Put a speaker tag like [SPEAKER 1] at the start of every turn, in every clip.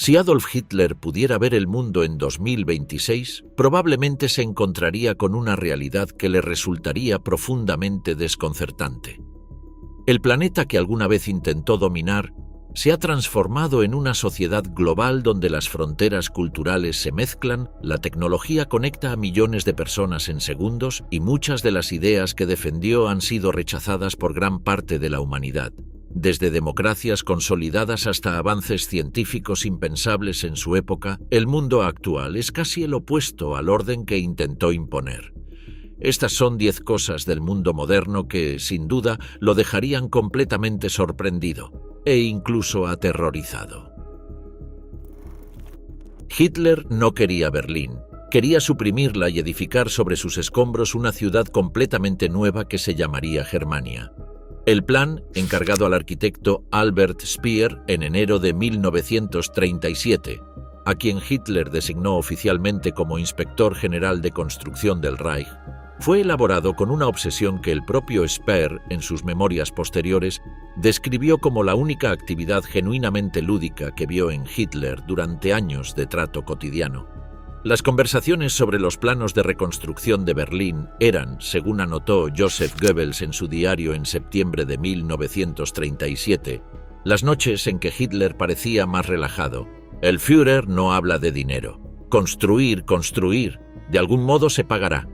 [SPEAKER 1] Si Adolf Hitler pudiera ver el mundo en 2026, probablemente se encontraría con una realidad que le resultaría profundamente desconcertante. El planeta que alguna vez intentó dominar se ha transformado en una sociedad global donde las fronteras culturales se mezclan, la tecnología conecta a millones de personas en segundos y muchas de las ideas que defendió han sido rechazadas por gran parte de la humanidad. Desde democracias consolidadas hasta avances científicos impensables en su época, el mundo actual es casi el opuesto al orden que intentó imponer. Estas son 10 cosas del mundo moderno que, sin duda, lo dejarían completamente sorprendido e incluso aterrorizado. Hitler no quería Berlín. Quería suprimirla y edificar sobre sus escombros una ciudad completamente nueva que se llamaría Germania. El plan, encargado al arquitecto Albert Speer en enero de 1937, a quien Hitler designó oficialmente como inspector general de construcción del Reich, fue elaborado con una obsesión que el propio Speer, en sus memorias posteriores, describió como la única actividad genuinamente lúdica que vio en Hitler durante años de trato cotidiano. Las conversaciones sobre los planos de reconstrucción de Berlín eran, según anotó Joseph Goebbels en su diario en septiembre de 1937, las noches en que Hitler parecía más relajado. El Führer no habla de dinero. Construir, de algún modo se pagará.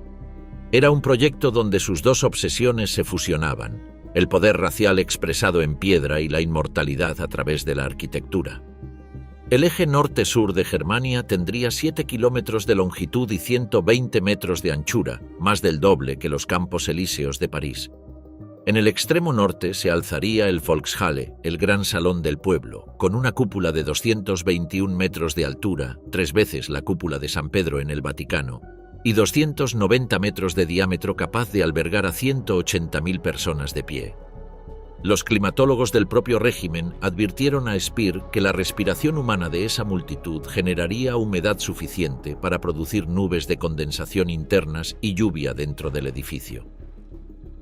[SPEAKER 1] Era un proyecto donde sus dos obsesiones se fusionaban, el poder racial expresado en piedra y la inmortalidad a través de la arquitectura. El eje norte-sur de Germania tendría 7 kilómetros de longitud y 120 metros de anchura, más del doble que los Campos Elíseos de París. En el extremo norte se alzaría el Volkshalle, el gran salón del pueblo, con una cúpula de 221 metros de altura, 3 veces la cúpula de San Pedro en el Vaticano, y 290 metros de diámetro capaz de albergar a 180.000 personas de pie. Los climatólogos del propio régimen advirtieron a Speer que la respiración humana de esa multitud generaría humedad suficiente para producir nubes de condensación internas y lluvia dentro del edificio.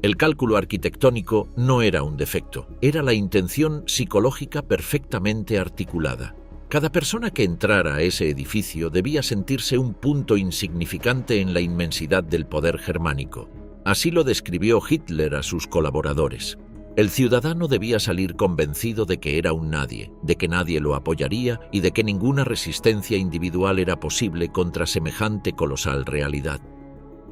[SPEAKER 1] El cálculo arquitectónico no era un defecto, era la intención psicológica perfectamente articulada. Cada persona que entrara a ese edificio debía sentirse un punto insignificante en la inmensidad del poder germánico. Así lo describió Hitler a sus colaboradores. El ciudadano debía salir convencido de que era un nadie, de que nadie lo apoyaría y de que ninguna resistencia individual era posible contra semejante colosal realidad.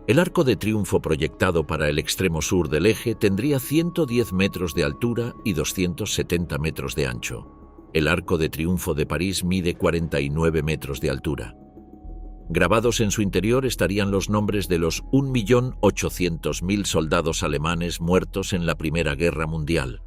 [SPEAKER 1] El arco de triunfo proyectado para el extremo sur del eje tendría 110 metros de altura y 270 metros de ancho. El arco de triunfo de París mide 49 metros de altura. Grabados en su interior estarían los nombres de los 1.800.000 soldados alemanes muertos en la Primera Guerra Mundial.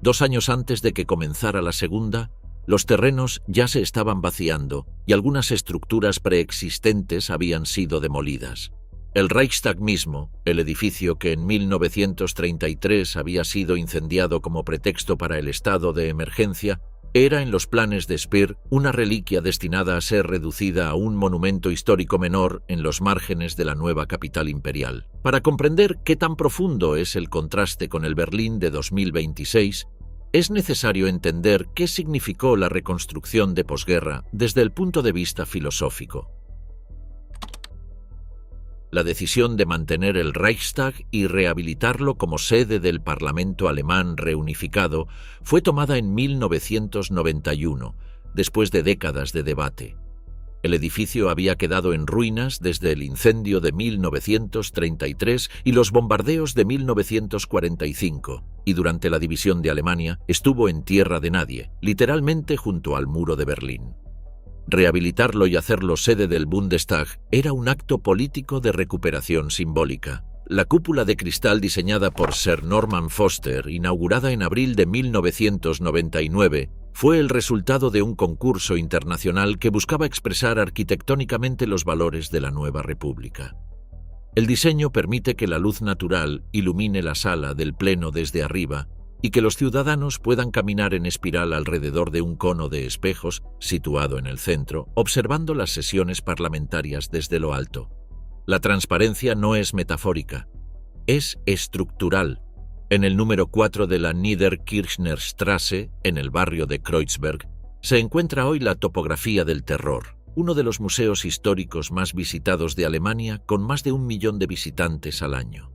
[SPEAKER 1] 2 años antes de que comenzara la Segunda, los terrenos ya se estaban vaciando y algunas estructuras preexistentes habían sido demolidas. El Reichstag mismo, el edificio que en 1933 había sido incendiado como pretexto para el estado de emergencia, era en los planes de Speer una reliquia destinada a ser reducida a un monumento histórico menor en los márgenes de la nueva capital imperial. Para comprender qué tan profundo es el contraste con el Berlín de 2026, es necesario entender qué significó la reconstrucción de posguerra desde el punto de vista filosófico. La decisión de mantener el Reichstag y rehabilitarlo como sede del Parlamento alemán reunificado fue tomada en 1991, después de décadas de debate. El edificio había quedado en ruinas desde el incendio de 1933 y los bombardeos de 1945, y durante la división de Alemania estuvo en tierra de nadie, literalmente junto al muro de Berlín. Rehabilitarlo y hacerlo sede del Bundestag era un acto político de recuperación simbólica. La cúpula de cristal diseñada por Sir Norman Foster, inaugurada en abril de 1999, fue el resultado de un concurso internacional que buscaba expresar arquitectónicamente los valores de la nueva república. El diseño permite que la luz natural ilumine la sala del Pleno desde arriba y que los ciudadanos puedan caminar en espiral alrededor de un cono de espejos situado en el centro, observando las sesiones parlamentarias desde lo alto. La transparencia no es metafórica, es estructural. En el número 4 de la Niederkirchner Straße, en el barrio de Kreuzberg, Se encuentra hoy la Topografía del Terror, uno de los museos históricos más visitados de Alemania, con más de 1 millón de visitantes al año.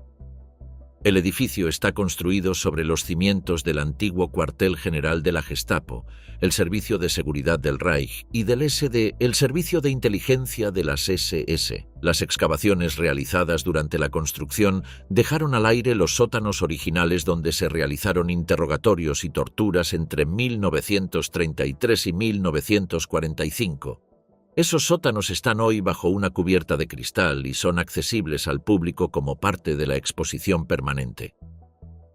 [SPEAKER 1] El edificio está construido sobre los cimientos del antiguo cuartel general de la Gestapo, el Servicio de Seguridad del Reich, y del SD, el Servicio de Inteligencia de las SS. Las excavaciones realizadas durante la construcción dejaron al aire los sótanos originales donde se realizaron interrogatorios y torturas entre 1933 y 1945. Esos sótanos están hoy bajo una cubierta de cristal y son accesibles al público como parte de la exposición permanente.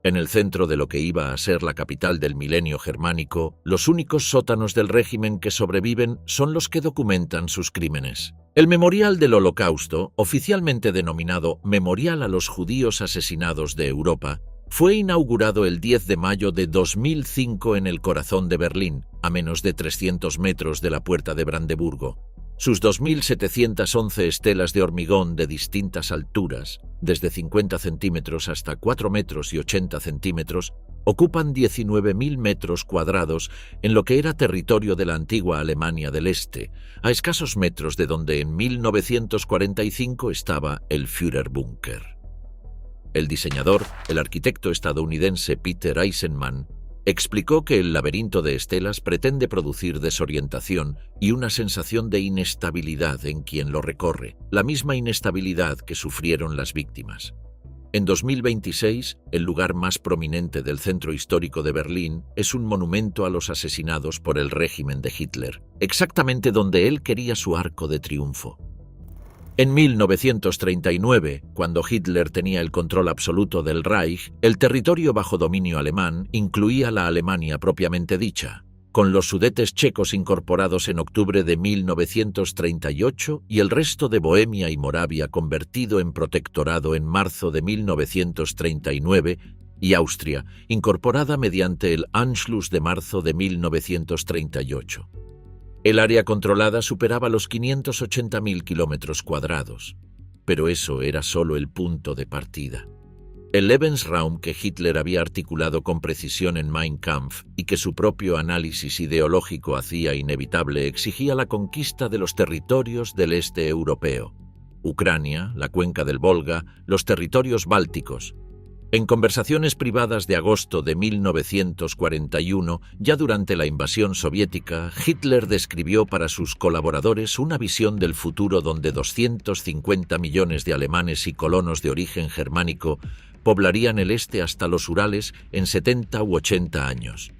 [SPEAKER 1] En el centro de lo que iba a ser la capital del milenio germánico, los únicos sótanos del régimen que sobreviven son los que documentan sus crímenes. El Memorial del Holocausto, oficialmente denominado Memorial a los Judíos Asesinados de Europa, fue inaugurado el 10 de mayo de 2005 en el corazón de Berlín, a menos de 300 metros de la Puerta de Brandeburgo. Sus 2.711 estelas de hormigón de distintas alturas, desde 50 centímetros hasta 4 metros y 80 centímetros, ocupan 19.000 metros cuadrados en lo que era territorio de la antigua Alemania del Este, a escasos metros de donde en 1945 estaba el Führerbunker. El diseñador, el arquitecto estadounidense Peter Eisenman, explicó que el laberinto de estelas pretende producir desorientación y una sensación de inestabilidad en quien lo recorre, la misma inestabilidad que sufrieron las víctimas. En 2026, el lugar más prominente del centro histórico de Berlín es un monumento a los asesinados por el régimen de Hitler, exactamente donde él quería su arco de triunfo. En 1939, cuando Hitler tenía el control absoluto del Reich, el territorio bajo dominio alemán incluía la Alemania propiamente dicha, con los Sudetes checos incorporados en octubre de 1938 y el resto de Bohemia y Moravia convertido en protectorado en marzo de 1939 y Austria, incorporada mediante el Anschluss de marzo de 1938. El área controlada superaba los 580.000 kilómetros cuadrados, pero eso era solo el punto de partida. El Lebensraum que Hitler había articulado con precisión en Mein Kampf y que su propio análisis ideológico hacía inevitable exigía la conquista de los territorios del este europeo, Ucrania, la cuenca del Volga, los territorios bálticos. En conversaciones privadas de agosto de 1941, ya durante la invasión soviética, Hitler describió para sus colaboradores una visión del futuro donde 250 millones de alemanes y colonos de origen germánico poblarían el este hasta los Urales en 70 u 80 años.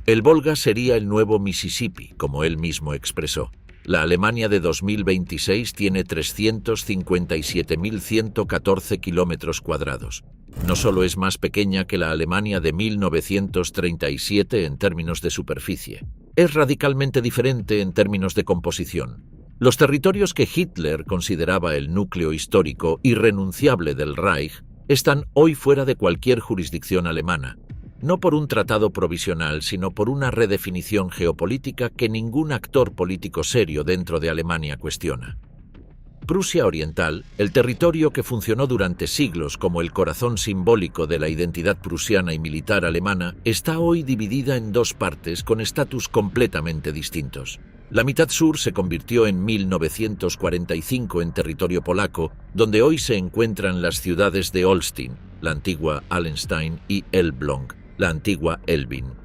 [SPEAKER 1] El Volga sería el nuevo Mississippi, como él mismo expresó. La Alemania de 2026 tiene 357.114 kilómetros cuadrados. No solo es más pequeña que la Alemania de 1937 en términos de superficie, es radicalmente diferente en términos de composición. Los territorios que Hitler consideraba el núcleo histórico irrenunciable del Reich están hoy fuera de cualquier jurisdicción alemana, no por un tratado provisional, sino por una redefinición geopolítica que ningún actor político serio dentro de Alemania cuestiona. Prusia Oriental, el territorio que funcionó durante siglos como el corazón simbólico de la identidad prusiana y militar alemana, está hoy dividida en dos partes con estatus completamente distintos. La mitad sur se convirtió en 1945 en territorio polaco, donde hoy se encuentran las ciudades de Holstein, la antigua Allenstein, y Elbląg, la antigua Elbin.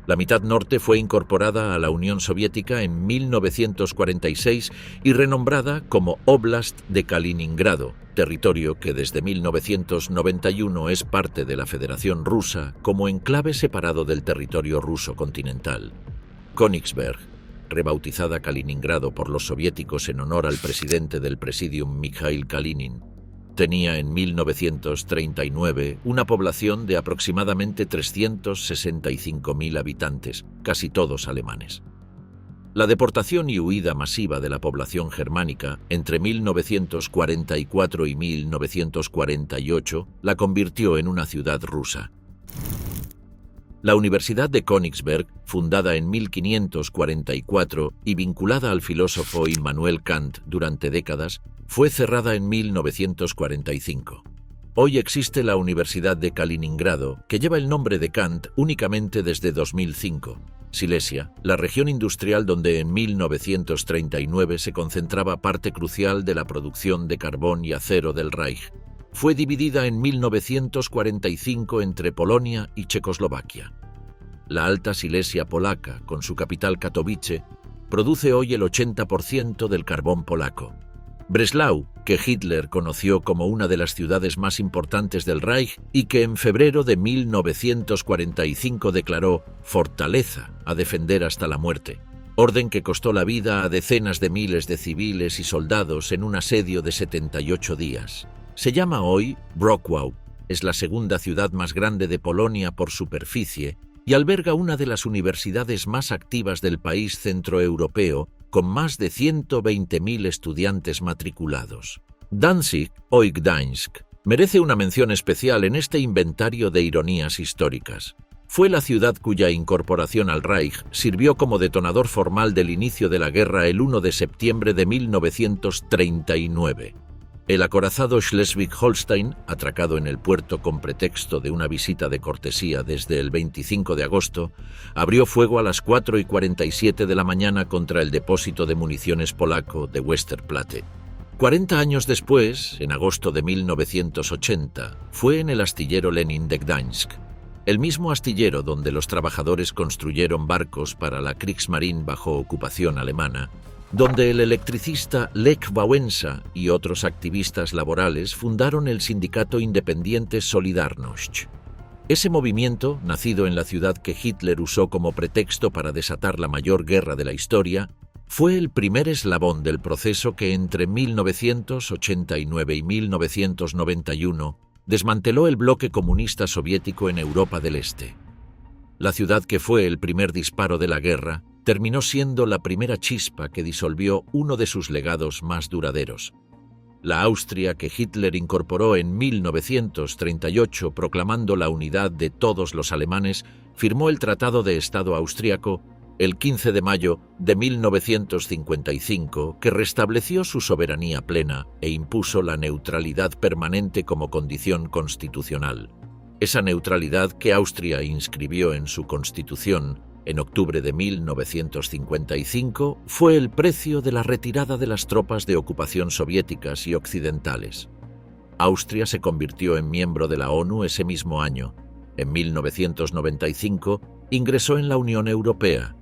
[SPEAKER 1] La mitad norte fue incorporada a la Unión Soviética en 1946 y renombrada como Oblast de Kaliningrado, territorio que desde 1991 es parte de la Federación Rusa como enclave separado del territorio ruso continental. Königsberg, rebautizada Kaliningrado por los soviéticos en honor al presidente del Presidium Mikhail Kalinin, tenía en 1939 una población de aproximadamente 365.000 habitantes, casi todos alemanes. La deportación y huida masiva de la población germánica entre 1944 y 1948 la convirtió en una ciudad rusa. La Universidad de Königsberg, fundada en 1544 y vinculada al filósofo Immanuel Kant durante décadas, fue cerrada en 1945. Hoy existe la Universidad de Kaliningrado, que lleva el nombre de Kant únicamente desde 2005. Silesia, la región industrial donde en 1939 se concentraba parte crucial de la producción de carbón y acero del Reich, fue dividida en 1945 entre Polonia y Checoslovaquia. La Alta Silesia polaca, con su capital Katowice, produce hoy el 80% del carbón polaco. Breslau, que Hitler conoció como una de las ciudades más importantes del Reich y que en febrero de 1945 declaró fortaleza a defender hasta la muerte, orden que costó la vida a decenas de miles de civiles y soldados en un asedio de 78 días. Se llama hoy Wrocław, es la segunda ciudad más grande de Polonia por superficie y alberga una de las universidades más activas del país centroeuropeo, con más de 120.000 estudiantes matriculados. Danzig, hoy Gdańsk, merece una mención especial en este inventario de ironías históricas. Fue la ciudad cuya incorporación al Reich sirvió como detonador formal del inicio de la guerra el 1 de septiembre de 1939. El acorazado Schleswig-Holstein, atracado en el puerto con pretexto de una visita de cortesía desde el 25 de agosto, abrió fuego a las 4:47 de la mañana contra el depósito de municiones polaco de Westerplatte. 40 años después, en agosto de 1980, fue en el astillero Lenin de Gdańsk, el mismo astillero donde los trabajadores construyeron barcos para la Kriegsmarine bajo ocupación alemana, donde el electricista Lech Wałęsa y otros activistas laborales fundaron el sindicato independiente Solidarność. Ese movimiento, nacido en la ciudad que Hitler usó como pretexto para desatar la mayor guerra de la historia, fue el primer eslabón del proceso que entre 1989 y 1991 desmanteló el bloque comunista soviético en Europa del Este. La ciudad que fue el primer disparo de la guerra terminó siendo la primera chispa que disolvió uno de sus legados más duraderos. La Austria que Hitler incorporó en 1938 proclamando la unidad de todos los alemanes, firmó el Tratado de Estado Austriaco el 15 de mayo de 1955, que restableció su soberanía plena e impuso la neutralidad permanente como condición constitucional. Esa neutralidad que Austria inscribió en su constitución en octubre de 1955 fue el precio de la retirada de las tropas de ocupación soviéticas y occidentales. Austria se convirtió en miembro de la ONU ese mismo año. En 1995 ingresó en la Unión Europea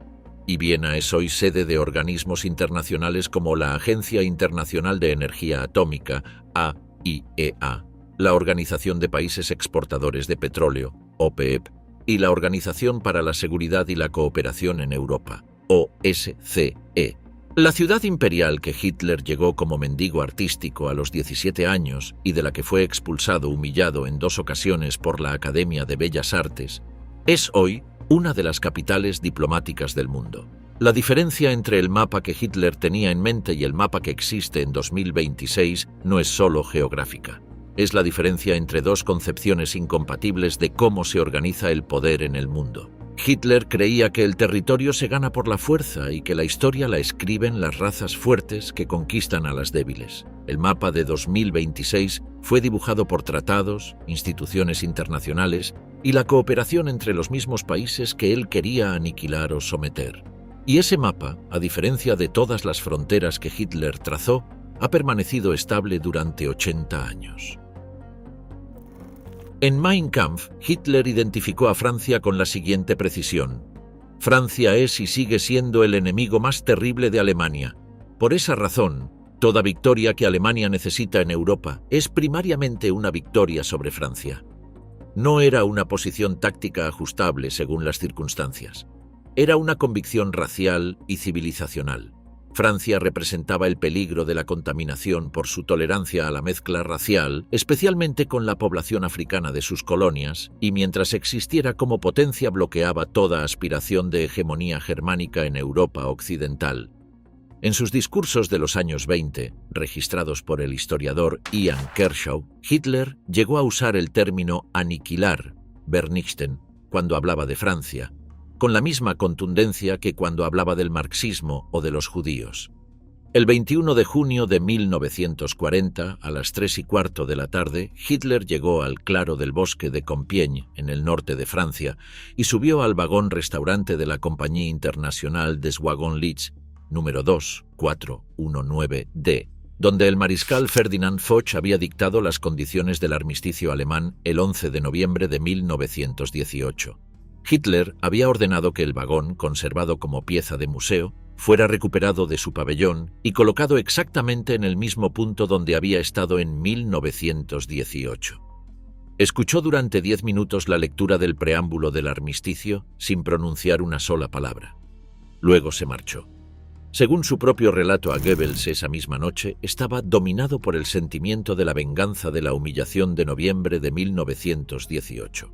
[SPEAKER 1] y Viena es hoy sede de organismos internacionales como la Agencia Internacional de Energía Atómica, AIEA, la Organización de Países Exportadores de Petróleo, OPEP, y la Organización para la Seguridad y la Cooperación en Europa, OSCE. La ciudad imperial que Hitler llegó como mendigo artístico a los 17 años y de la que fue expulsado humillado en 2 ocasiones por la Academia de Bellas Artes, es hoy una de las capitales diplomáticas del mundo. La diferencia entre el mapa que Hitler tenía en mente y el mapa que existe en 2026 no es solo geográfica. Es la diferencia entre 2 concepciones incompatibles de cómo se organiza el poder en el mundo. Hitler creía que el territorio se gana por la fuerza y que la historia la escriben las razas fuertes que conquistan a las débiles. El mapa de 2026 fue dibujado por tratados, instituciones internacionales y la cooperación entre los mismos países que él quería aniquilar o someter. Y ese mapa, a diferencia de todas las fronteras que Hitler trazó, ha permanecido estable durante 80 años. En Mein Kampf, Hitler identificó a Francia con la siguiente precisión: Francia es y sigue siendo el enemigo más terrible de Alemania. Por esa razón, toda victoria que Alemania necesita en Europa es primariamente una victoria sobre Francia. No era una posición táctica ajustable según las circunstancias. Era una convicción racial y civilizacional. Francia representaba el peligro de la contaminación por su tolerancia a la mezcla racial, especialmente con la población africana de sus colonias, y mientras existiera como potencia bloqueaba toda aspiración de hegemonía germánica en Europa occidental. En sus discursos de los años 20, registrados por el historiador Ian Kershaw, Hitler llegó a usar el término aniquilar, vernichten, cuando hablaba de Francia, con la misma contundencia que cuando hablaba del marxismo o de los judíos. El 21 de junio de 1940, a las 3:15 de la tarde, Hitler llegó al claro del bosque de Compiègne, en el norte de Francia, y subió al vagón-restaurante de la Compañía Internacional des Wagons-Lits, número 2419D, donde el mariscal Ferdinand Foch había dictado las condiciones del armisticio alemán el 11 de noviembre de 1918. Hitler había ordenado que el vagón, conservado como pieza de museo, fuera recuperado de su pabellón y colocado exactamente en el mismo punto donde había estado en 1918. Escuchó durante 10 minutos la lectura del preámbulo del armisticio sin pronunciar una sola palabra. Luego se marchó. Según su propio relato a Goebbels esa misma noche, estaba dominado por el sentimiento de la venganza de la humillación de noviembre de 1918.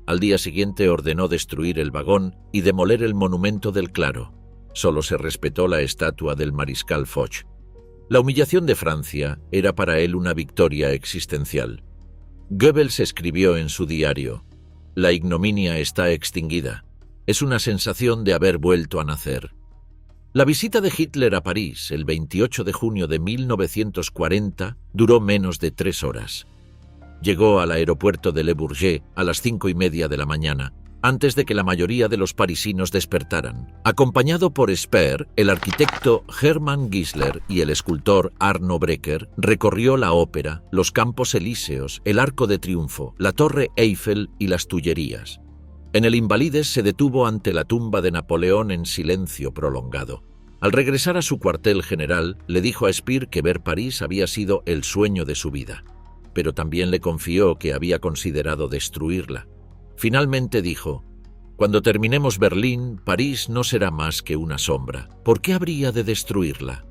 [SPEAKER 1] Al día siguiente ordenó destruir el vagón y demoler el monumento del Claro. Solo se respetó la estatua del mariscal Foch. La humillación de Francia era para él una victoria existencial. Goebbels escribió en su diario: «La ignominia está extinguida. Es una sensación de haber vuelto a nacer». La visita de Hitler a París, el 28 de junio de 1940, duró menos de 3 horas. Llegó al aeropuerto de Le Bourget a las 5:30 de la mañana, antes de que la mayoría de los parisinos despertaran. Acompañado por Speer, el arquitecto Hermann Giesler y el escultor Arno Breker, recorrió la ópera, los Campos Elíseos, el Arco de Triunfo, la Torre Eiffel y las Tullerías. En el Invalides se detuvo ante la tumba de Napoleón en silencio prolongado. Al regresar a su cuartel general, le dijo a Speer que ver París había sido el sueño de su vida, pero también le confió que había considerado destruirla. Finalmente dijo: «Cuando terminemos Berlín, París no será más que una sombra. ¿Por qué habría de destruirla?»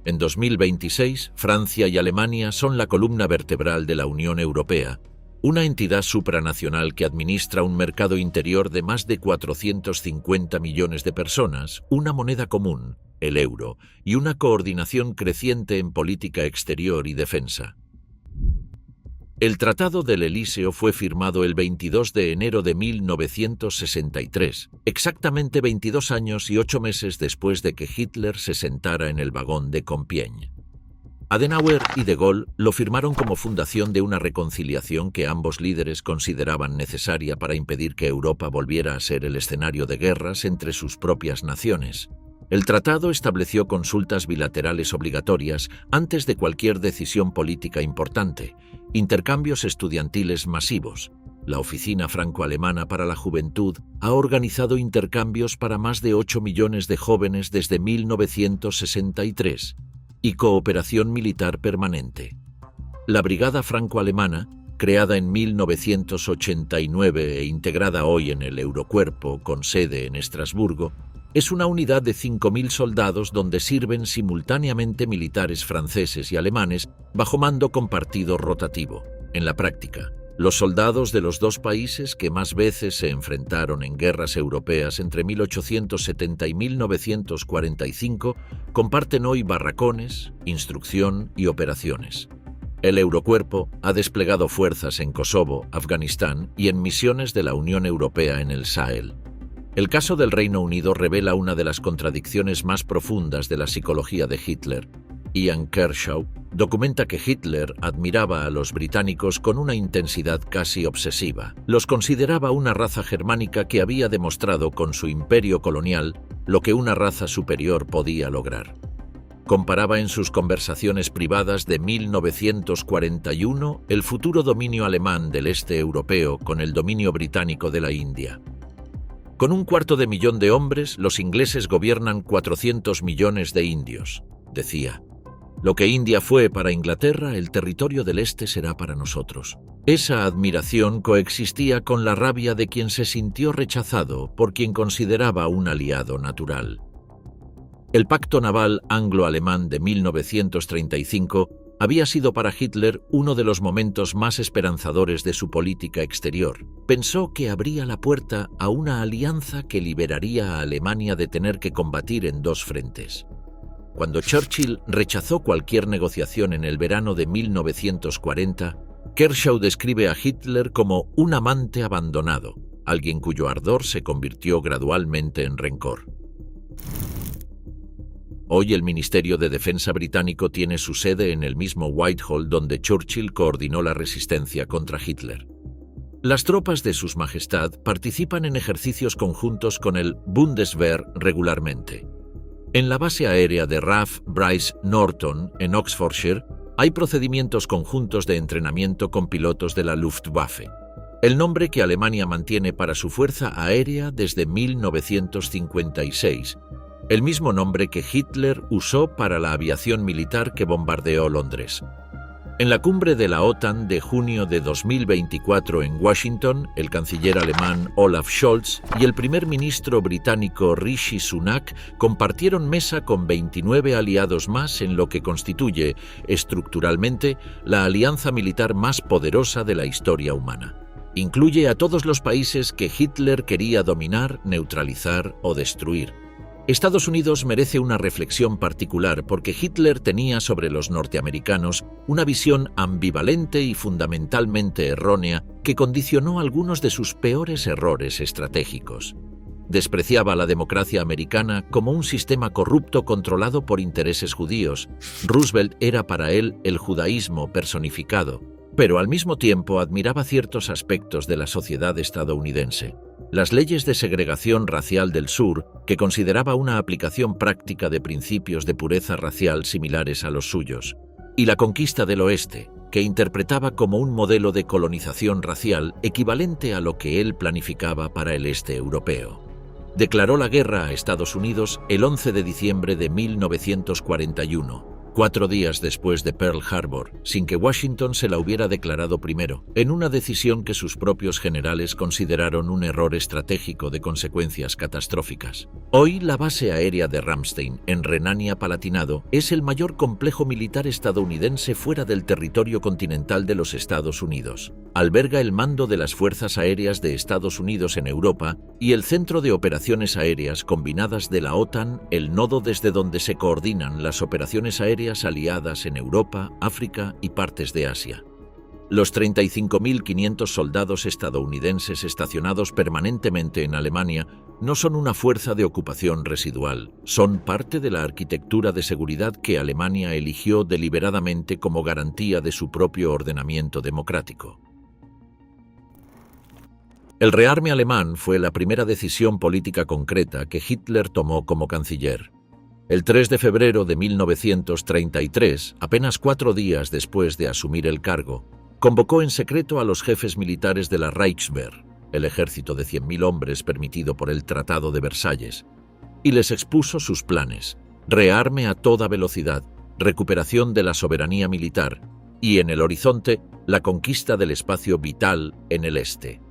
[SPEAKER 1] En 2026, Francia y Alemania son la columna vertebral de la Unión Europea, una entidad supranacional que administra un mercado interior de más de 450 millones de personas, una moneda común, el euro, y una coordinación creciente en política exterior y defensa. El Tratado del Elíseo fue firmado el 22 de enero de 1963, exactamente 22 años y 8 meses después de que Hitler se sentara en el vagón de Compiègne. Adenauer y de Gaulle lo firmaron como fundación de una reconciliación que ambos líderes consideraban necesaria para impedir que Europa volviera a ser el escenario de guerras entre sus propias naciones. El tratado estableció consultas bilaterales obligatorias antes de cualquier decisión política importante, intercambios estudiantiles masivos. La Oficina Franco-Alemana para la Juventud ha organizado intercambios para más de 8 millones de jóvenes desde 1963 y cooperación militar permanente. La Brigada Franco-Alemana, creada en 1989 e integrada hoy en el Eurocuerpo con sede en Estrasburgo, es una unidad de 5.000 soldados donde sirven simultáneamente militares franceses y alemanes bajo mando compartido rotativo. En la práctica, los soldados de los dos países que más veces se enfrentaron en guerras europeas entre 1870 y 1945 comparten hoy barracones, instrucción y operaciones. El Eurocuerpo ha desplegado fuerzas en Kosovo, Afganistán y en misiones de la Unión Europea en el Sahel. El caso del Reino Unido revela una de las contradicciones más profundas de la psicología de Hitler. Ian Kershaw documenta que Hitler admiraba a los británicos con una intensidad casi obsesiva. Los consideraba una raza germánica que había demostrado con su imperio colonial lo que una raza superior podía lograr. Comparaba en sus conversaciones privadas de 1941 el futuro dominio alemán del este europeo con el dominio británico de la India. Con 250.000 de hombres, los ingleses gobiernan 400 millones de indios, decía. Lo que India fue para Inglaterra, el territorio del este será para nosotros. Esa admiración coexistía con la rabia de quien se sintió rechazado por quien consideraba un aliado natural. El pacto naval anglo-alemán de 1935 había sido para Hitler uno de los momentos más esperanzadores de su política exterior. Pensó que abría la puerta a una alianza que liberaría a Alemania de tener que combatir en dos frentes. Cuando Churchill rechazó cualquier negociación en el verano de 1940, Kershaw describe a Hitler como un amante abandonado, alguien cuyo ardor se convirtió gradualmente en rencor. Hoy el Ministerio de Defensa británico tiene su sede en el mismo Whitehall donde Churchill coordinó la resistencia contra Hitler. Las tropas de Sus Majestad participan en ejercicios conjuntos con el Bundeswehr regularmente. En la base aérea de RAF Bryce Norton, en Oxfordshire, hay procedimientos conjuntos de entrenamiento con pilotos de la Luftwaffe, el nombre que Alemania mantiene para su fuerza aérea desde 1956, el mismo nombre que Hitler usó para la aviación militar que bombardeó Londres. En la cumbre de la OTAN de junio de 2024 en Washington, el canciller alemán Olaf Scholz y el primer ministro británico Rishi Sunak compartieron mesa con 29 aliados más en lo que constituye, estructuralmente, la alianza militar más poderosa de la historia humana. Incluye a todos los países que Hitler quería dominar, neutralizar o destruir. Estados Unidos merece una reflexión particular porque Hitler tenía sobre los norteamericanos una visión ambivalente y fundamentalmente errónea que condicionó algunos de sus peores errores estratégicos. Despreciaba la democracia americana como un sistema corrupto controlado por intereses judíos. Roosevelt era para él el judaísmo personificado, pero al mismo tiempo admiraba ciertos aspectos de la sociedad estadounidense. Las leyes de segregación racial del sur, que consideraba una aplicación práctica de principios de pureza racial similares a los suyos, y la conquista del oeste, que interpretaba como un modelo de colonización racial equivalente a lo que él planificaba para el este europeo. Declaró la guerra a Estados Unidos el 11 de diciembre de 1941, 4 días después de Pearl Harbor, sin que Washington se la hubiera declarado primero, en una decisión que sus propios generales consideraron un error estratégico de consecuencias catastróficas. Hoy, la base aérea de Ramstein, en Renania-Palatinado, es el mayor complejo militar estadounidense fuera del territorio continental de los Estados Unidos. Alberga el mando de las Fuerzas Aéreas de Estados Unidos en Europa y el Centro de Operaciones Aéreas Combinadas de la OTAN, el nodo desde donde se coordinan las operaciones aéreas aliadas en Europa, África y partes de Asia. Los 35.500 soldados estadounidenses estacionados permanentemente en Alemania no son una fuerza de ocupación residual, son parte de la arquitectura de seguridad que Alemania eligió deliberadamente como garantía de su propio ordenamiento democrático. El rearme alemán fue la primera decisión política concreta que Hitler tomó como canciller. El 3 de febrero de 1933, apenas 4 días después de asumir el cargo, convocó en secreto a los jefes militares de la Reichswehr, el ejército de 100.000 hombres permitido por el Tratado de Versalles, y les expuso sus planes: rearme a toda velocidad, recuperación de la soberanía militar y, en el horizonte, la conquista del espacio vital en el este.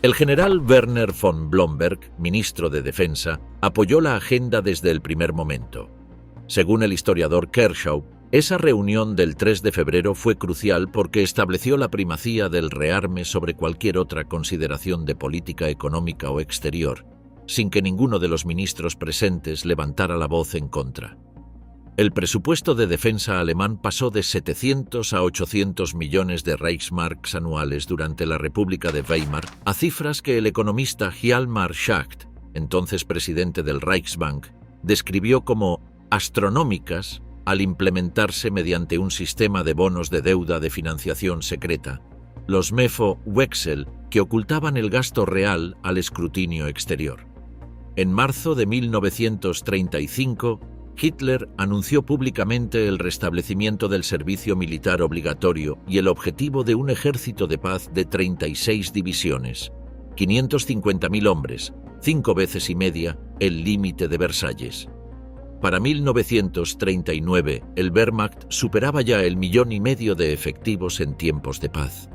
[SPEAKER 1] El general Werner von Blomberg, ministro de Defensa, apoyó la agenda desde el primer momento. Según el historiador Kershaw, esa reunión del 3 de febrero fue crucial porque estableció la primacía del rearme sobre cualquier otra consideración de política económica o exterior, sin que ninguno de los ministros presentes levantara la voz en contra. El presupuesto de defensa alemán pasó de 700 a 800 millones de Reichsmarks anuales durante la República de Weimar a cifras que el economista Hjalmar Schacht, entonces presidente del Reichsbank, describió como astronómicas al implementarse mediante un sistema de bonos de deuda de financiación secreta, los Mefo-Wechsel, que ocultaban el gasto real al escrutinio exterior. En marzo de 1935, Hitler anunció públicamente el restablecimiento del servicio militar obligatorio y el objetivo de un ejército de paz de 36 divisiones, 550.000 hombres, 5 veces y media el límite de Versalles. Para 1939, el Wehrmacht superaba ya el 1,5 millones de efectivos en tiempos de paz.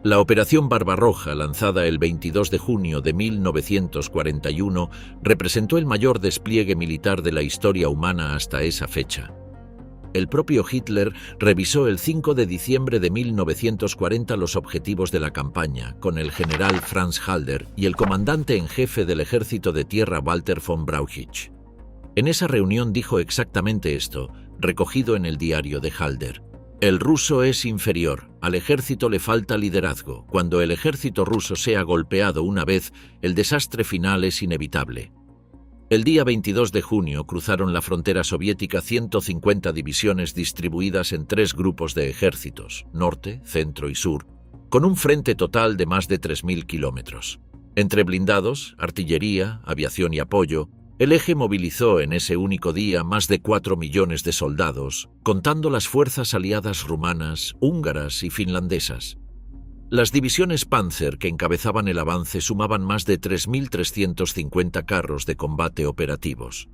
[SPEAKER 1] La Operación Barbarroja, lanzada el 22 de junio de 1941, representó el mayor despliegue militar de la historia humana hasta esa fecha. El propio Hitler revisó el 5 de diciembre de 1940 los objetivos de la campaña con el general Franz Halder y el comandante en jefe del ejército de tierra Walter von Brauchitsch. En esa reunión dijo exactamente esto, recogido en el diario de Halder: el ruso es inferior, al ejército le falta liderazgo. Cuando el ejército ruso sea golpeado una vez, el desastre final es inevitable. El día 22 de junio cruzaron la frontera soviética 150 divisiones distribuidas en 3 grupos de ejércitos, norte, centro y sur, con un frente total de más de 3.000 kilómetros. Entre blindados, artillería, aviación y apoyo, el eje movilizó en ese único día más de 4 millones de soldados, contando las fuerzas aliadas rumanas, húngaras y finlandesas. Las divisiones Panzer que encabezaban el avance sumaban más de 3.350 carros de combate operativos.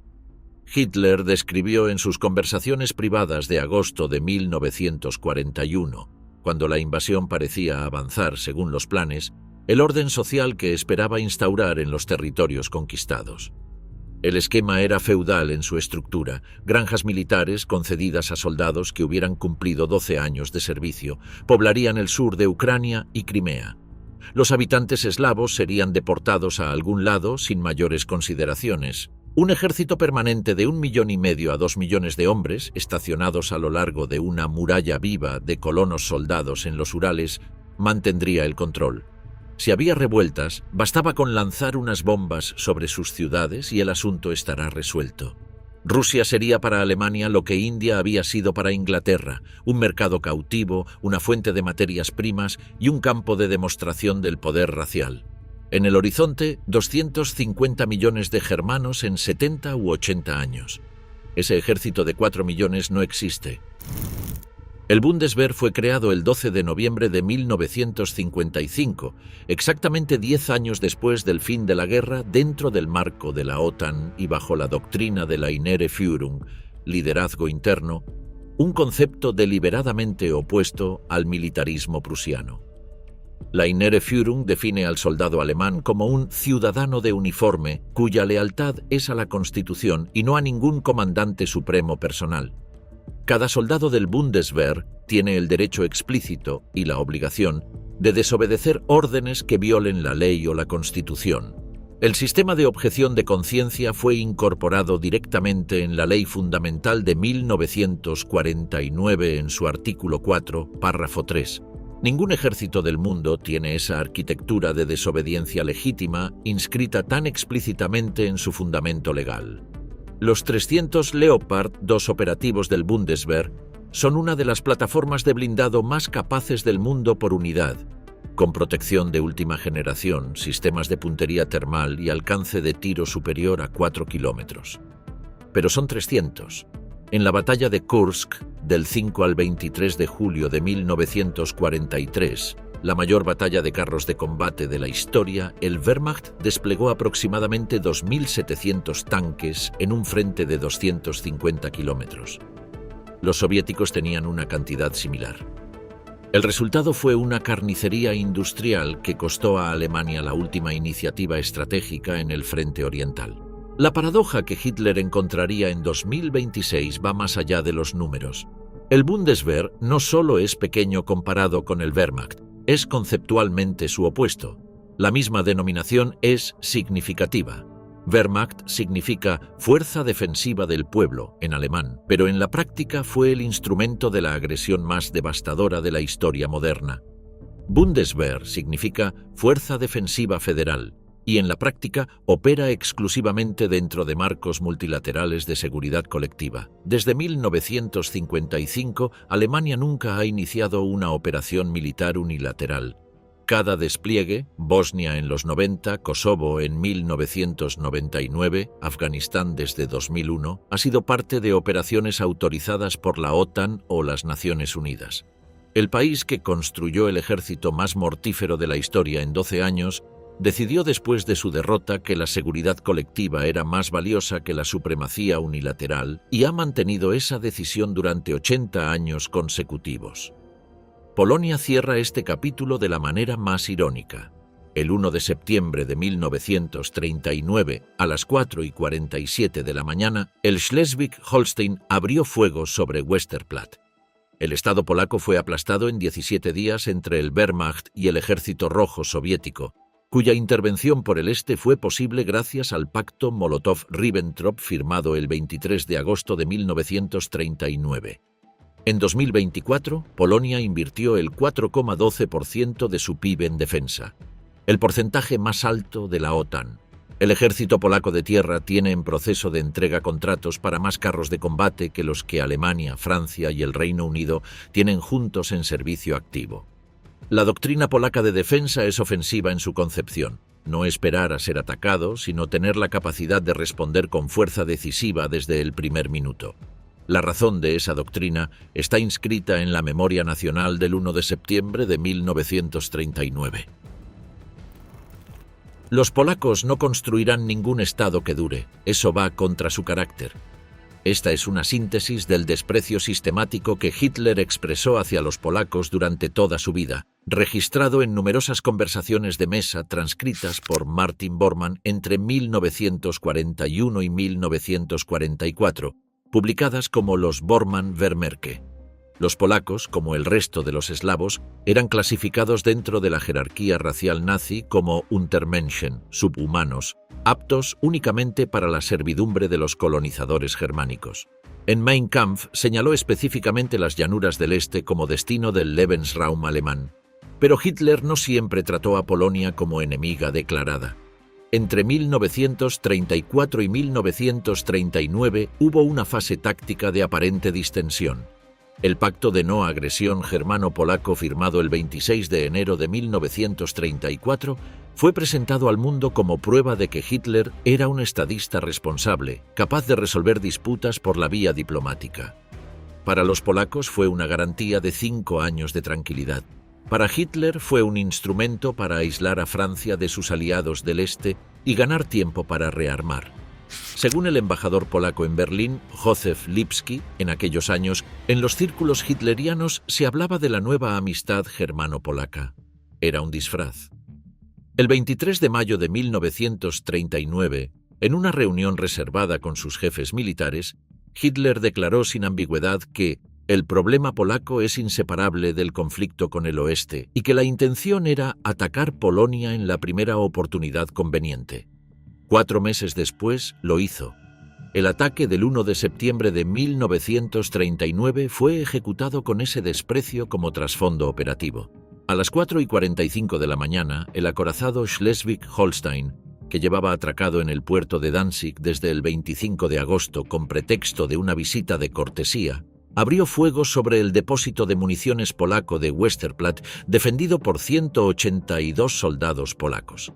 [SPEAKER 1] Hitler describió en sus conversaciones privadas de agosto de 1941, cuando la invasión parecía avanzar según los planes, el orden social que esperaba instaurar en los territorios conquistados. El esquema era feudal en su estructura, granjas militares concedidas a soldados que hubieran cumplido 12 años de servicio, poblarían el sur de Ucrania y Crimea. Los habitantes eslavos serían deportados a algún lado sin mayores consideraciones. Un ejército permanente de 1,5 millones a 2 millones de hombres, estacionados a lo largo de una muralla viva de colonos soldados en los Urales, mantendría el control. Si había revueltas, bastaba con lanzar unas bombas sobre sus ciudades y el asunto estará resuelto. Rusia sería para Alemania lo que India había sido para Inglaterra, un mercado cautivo, una fuente de materias primas y un campo de demostración del poder racial. En el horizonte, 250 millones de germanos en 70 u 80 años. Ese ejército de 4 millones no existe. El Bundeswehr fue creado el 12 de noviembre de 1955, exactamente 10 años después del fin de la guerra, dentro del marco de la OTAN y bajo la doctrina de la Innere Führung, liderazgo interno, un concepto deliberadamente opuesto al militarismo prusiano. La Innere Führung define al soldado alemán como un ciudadano de uniforme cuya lealtad es a la Constitución y no a ningún comandante supremo personal. Cada soldado del Bundeswehr tiene el derecho explícito y la obligación de desobedecer órdenes que violen la ley o la Constitución. El sistema de objeción de conciencia fue incorporado directamente en la Ley Fundamental de 1949 en su artículo 4, párrafo 3. Ningún ejército del mundo tiene esa arquitectura de desobediencia legítima inscrita tan explícitamente en su fundamento legal. Los 300 Leopard 2 operativos del Bundeswehr son una de las plataformas de blindado más capaces del mundo por unidad, con protección de última generación, sistemas de puntería termal y alcance de tiro superior a 4 kilómetros. Pero son 300. En la batalla de Kursk, del 5 al 23 de julio de 1943, la mayor batalla de carros de combate de la historia, el Wehrmacht desplegó aproximadamente 2.700 tanques en un frente de 250 kilómetros. Los soviéticos tenían una cantidad similar. El resultado fue una carnicería industrial que costó a Alemania la última iniciativa estratégica en el frente oriental. La paradoja que Hitler encontraría en 2026 va más allá de los números. El Bundeswehr no solo es pequeño comparado con el Wehrmacht, es conceptualmente su opuesto. La misma denominación es significativa. Wehrmacht significa Fuerza Defensiva del Pueblo en alemán, pero en la práctica fue el instrumento de la agresión más devastadora de la historia moderna. Bundeswehr significa Fuerza Defensiva Federal y en la práctica opera exclusivamente dentro de marcos multilaterales de seguridad colectiva. Desde 1955, Alemania nunca ha iniciado una operación militar unilateral. Cada despliegue, Bosnia en los 90, Kosovo en 1999, Afganistán desde 2001, ha sido parte de operaciones autorizadas por la OTAN o las Naciones Unidas. El país que construyó el ejército más mortífero de la historia en 12 años decidió después de su derrota que la seguridad colectiva era más valiosa que la supremacía unilateral y ha mantenido esa decisión durante 80 años consecutivos. Polonia cierra este capítulo de la manera más irónica. El 1 de septiembre de 1939, a las 4:47 de la mañana, el Schleswig-Holstein abrió fuego sobre Westerplatte. El Estado polaco fue aplastado en 17 días entre el Wehrmacht y el Ejército Rojo soviético, cuya intervención por el este fue posible gracias al pacto Molotov-Ribbentrop firmado el 23 de agosto de 1939. En 2024, Polonia invirtió el 4,12% de su PIB en defensa, el porcentaje más alto de la OTAN. El ejército polaco de tierra tiene en proceso de entrega contratos para más carros de combate que los que Alemania, Francia y el Reino Unido tienen juntos en servicio activo. La doctrina polaca de defensa es ofensiva en su concepción. No esperar a ser atacado, sino tener la capacidad de responder con fuerza decisiva desde el primer minuto. La razón de esa doctrina está inscrita en la Memoria Nacional del 1 de septiembre de 1939. Los polacos no construirán ningún Estado que dure, eso va contra su carácter. Esta es una síntesis del desprecio sistemático que Hitler expresó hacia los polacos durante toda su vida, registrado en numerosas conversaciones de mesa transcritas por Martin Bormann entre 1941 y 1944, publicadas como los Bormann-Vermerke. Los polacos, como el resto de los eslavos, eran clasificados dentro de la jerarquía racial nazi como Untermenschen, subhumanos, aptos únicamente para la servidumbre de los colonizadores germánicos. En Mein Kampf señaló específicamente las llanuras del este como destino del Lebensraum alemán, pero Hitler no siempre trató a Polonia como enemiga declarada. Entre 1934 y 1939 hubo una fase táctica de aparente distensión. El pacto de no agresión germano-polaco firmado el 26 de enero de 1934 fue presentado al mundo como prueba de que Hitler era un estadista responsable, capaz de resolver disputas por la vía diplomática. Para los polacos fue una garantía de 5 años de tranquilidad. Para Hitler fue un instrumento para aislar a Francia de sus aliados del este y ganar tiempo para rearmar. Según el embajador polaco en Berlín, Józef Lipski, en aquellos años, en los círculos hitlerianos se hablaba de la nueva amistad germano-polaca. Era un disfraz. El 23 de mayo de 1939, en una reunión reservada con sus jefes militares, Hitler declaró sin ambigüedad que el problema polaco es inseparable del conflicto con el oeste y que la intención era atacar Polonia en la primera oportunidad conveniente. 4 meses después lo hizo. El ataque del 1 de septiembre de 1939 fue ejecutado con ese desprecio como trasfondo operativo. A las 4:45 de la mañana, el acorazado Schleswig-Holstein, que llevaba atracado en el puerto de Danzig desde el 25 de agosto con pretexto de una visita de cortesía, abrió fuego sobre el depósito de municiones polaco de Westerplatte, defendido por 182 soldados polacos.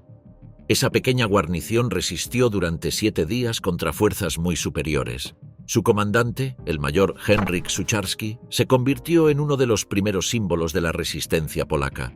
[SPEAKER 1] Esa pequeña guarnición resistió durante 7 días contra fuerzas muy superiores. Su comandante, el mayor Henryk Sucharski, se convirtió en uno de los primeros símbolos de la resistencia polaca.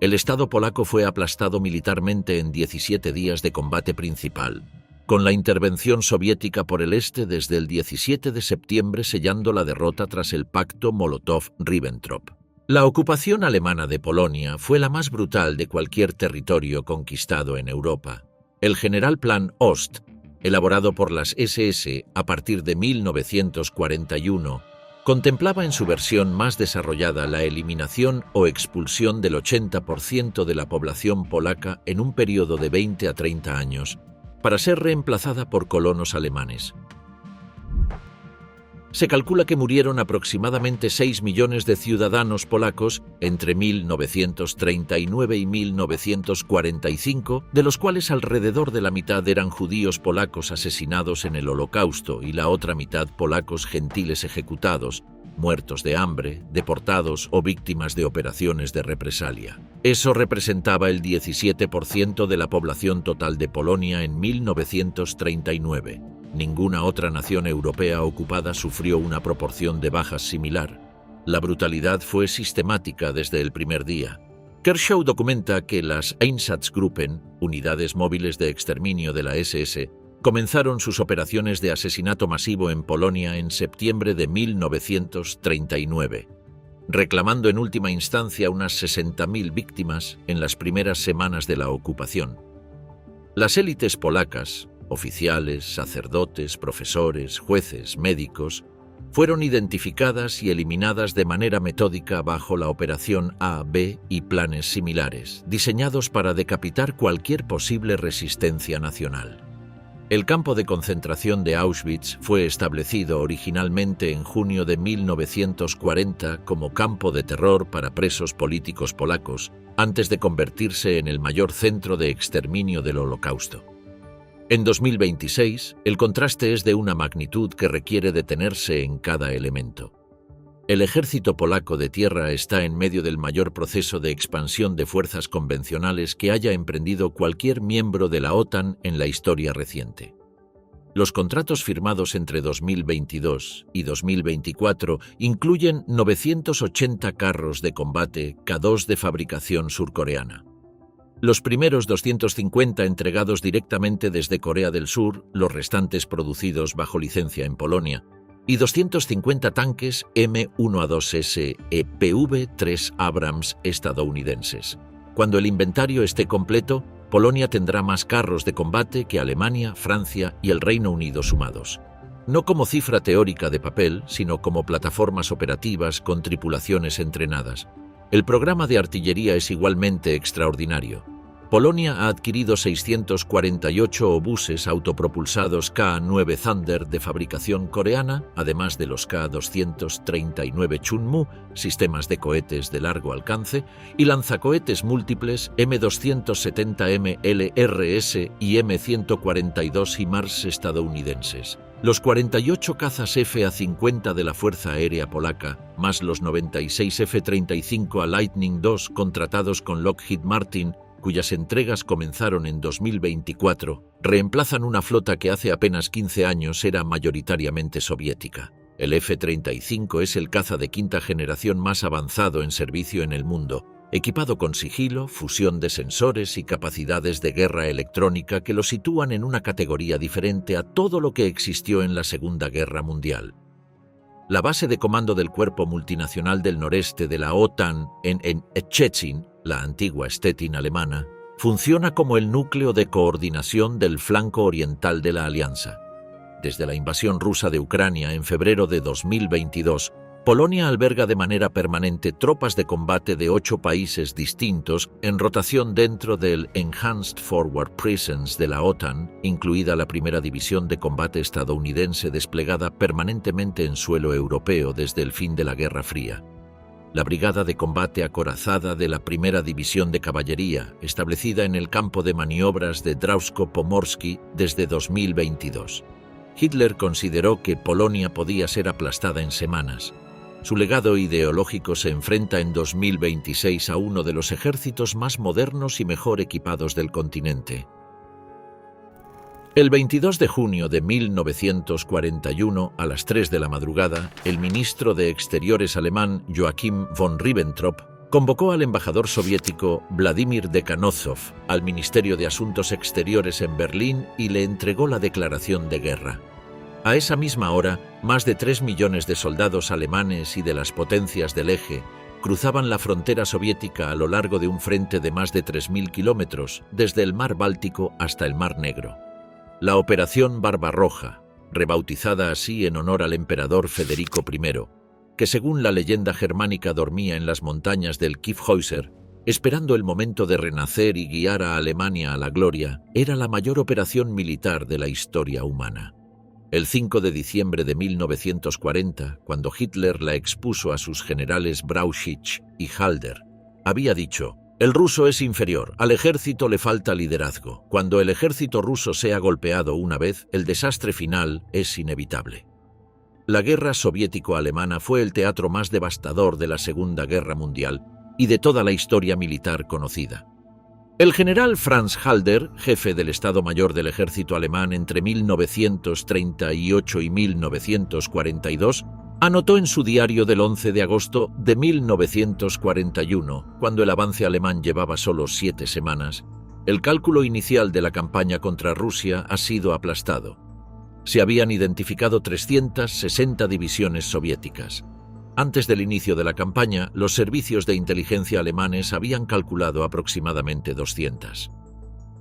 [SPEAKER 1] El Estado polaco fue aplastado militarmente en 17 días de combate principal, con la intervención soviética por el este desde el 17 de septiembre sellando la derrota tras el pacto Molotov-Ribbentrop. La ocupación alemana de Polonia fue la más brutal de cualquier territorio conquistado en Europa. El General Plan Ost, elaborado por las SS a partir de 1941, contemplaba en su versión más desarrollada la eliminación o expulsión del 80% de la población polaca en un periodo de 20 a 30 años, para ser reemplazada por colonos alemanes. Se calcula que murieron aproximadamente 6 millones de ciudadanos polacos entre 1939 y 1945, de los cuales alrededor de la mitad eran judíos polacos asesinados en el Holocausto y la otra mitad polacos gentiles ejecutados, muertos de hambre, deportados o víctimas de operaciones de represalia. Eso representaba el 17% de la población total de Polonia en 1939. Ninguna otra nación europea ocupada sufrió una proporción de bajas similar. La brutalidad fue sistemática desde el primer día. Kershaw documenta que las Einsatzgruppen, unidades móviles de exterminio de la SS, comenzaron sus operaciones de asesinato masivo en Polonia en septiembre de 1939, reclamando en última instancia unas 60.000 víctimas en las primeras semanas de la ocupación. Las élites polacas, oficiales, sacerdotes, profesores, jueces, médicos, fueron identificadas y eliminadas de manera metódica bajo la Operación A, B y planes similares, diseñados para decapitar cualquier posible resistencia nacional. El campo de concentración de Auschwitz fue establecido originalmente en junio de 1940 como campo de terror para presos políticos polacos, antes de convertirse en el mayor centro de exterminio del Holocausto. En 2026, el contraste es de una magnitud que requiere detenerse en cada elemento. El ejército polaco de tierra está en medio del mayor proceso de expansión de fuerzas convencionales que haya emprendido cualquier miembro de la OTAN en la historia reciente. Los contratos firmados entre 2022 y 2024 incluyen 980 carros de combate K2 de fabricación surcoreana. Los primeros 250 entregados directamente desde Corea del Sur, los restantes producidos bajo licencia en Polonia, y 250 tanques M1A2S EPV-3 Abrams estadounidenses. Cuando el inventario esté completo, Polonia tendrá más carros de combate que Alemania, Francia y el Reino Unido sumados. No como cifra teórica de papel, sino como plataformas operativas con tripulaciones entrenadas. El programa de artillería es igualmente extraordinario. Polonia ha adquirido 648 obuses autopropulsados K-9 Thunder de fabricación coreana, además de los K-239 Chunmoo, sistemas de cohetes de largo alcance, y lanzacohetes múltiples M270M LRS y M142 HIMARS estadounidenses. Los 48 cazas F-A-50 de la Fuerza Aérea Polaca, más los 96 F-35A Lightning II contratados con Lockheed Martin, cuyas entregas comenzaron en 2024, reemplazan una flota que hace apenas 15 años era mayoritariamente soviética. El F-35 es el caza de quinta generación más avanzado en servicio en el mundo, equipado con sigilo, fusión de sensores y capacidades de guerra electrónica que lo sitúan en una categoría diferente a todo lo que existió en la Segunda Guerra Mundial. La base de comando del Cuerpo Multinacional del Noreste de la OTAN en Szczecin, la antigua Stettin alemana, funciona como el núcleo de coordinación del flanco oriental de la alianza. Desde la invasión rusa de Ucrania en febrero de 2022, Polonia alberga de manera permanente tropas de combate de 8 países distintos en rotación dentro del Enhanced Forward Presence de la OTAN, incluida la primera división de combate estadounidense desplegada permanentemente en suelo europeo desde el fin de la Guerra Fría. La Brigada de Combate Acorazada de la Primera División de Caballería, establecida en el campo de maniobras de Drawsko-Pomorsky desde 2022. Hitler consideró que Polonia podía ser aplastada en semanas. Su legado ideológico se enfrenta en 2026 a uno de los ejércitos más modernos y mejor equipados del continente. El 22 de junio de 1941, a las 3 de la madrugada, el ministro de Exteriores alemán Joachim von Ribbentrop convocó al embajador soviético Vladimir Dekhanozov al Ministerio de Asuntos Exteriores en Berlín y le entregó la declaración de guerra. A esa misma hora, más de 3 millones de soldados alemanes y de las potencias del Eje cruzaban la frontera soviética a lo largo de un frente de más de 3.000 kilómetros, desde el Mar Báltico hasta el Mar Negro. La Operación Barbarroja, rebautizada así en honor al emperador Federico I, que según la leyenda germánica dormía en las montañas del Kyffhäuser, esperando el momento de renacer y guiar a Alemania a la gloria, era la mayor operación militar de la historia humana. El 5 de diciembre de 1940, cuando Hitler la expuso a sus generales Brauchitsch y Halder, había dicho: «El ruso es inferior, al ejército le falta liderazgo. Cuando el ejército ruso sea golpeado una vez, el desastre final es inevitable». La guerra soviético-alemana fue el teatro más devastador de la Segunda Guerra Mundial y de toda la historia militar conocida. El general Franz Halder, jefe del Estado Mayor del Ejército alemán entre 1938 y 1942, anotó en su diario del 11 de agosto de 1941, cuando el avance alemán llevaba solo 7 semanas, el cálculo inicial de la campaña contra Rusia ha sido aplastado. Se habían identificado 360 divisiones soviéticas. Antes del inicio de la campaña, los servicios de inteligencia alemanes habían calculado aproximadamente 200.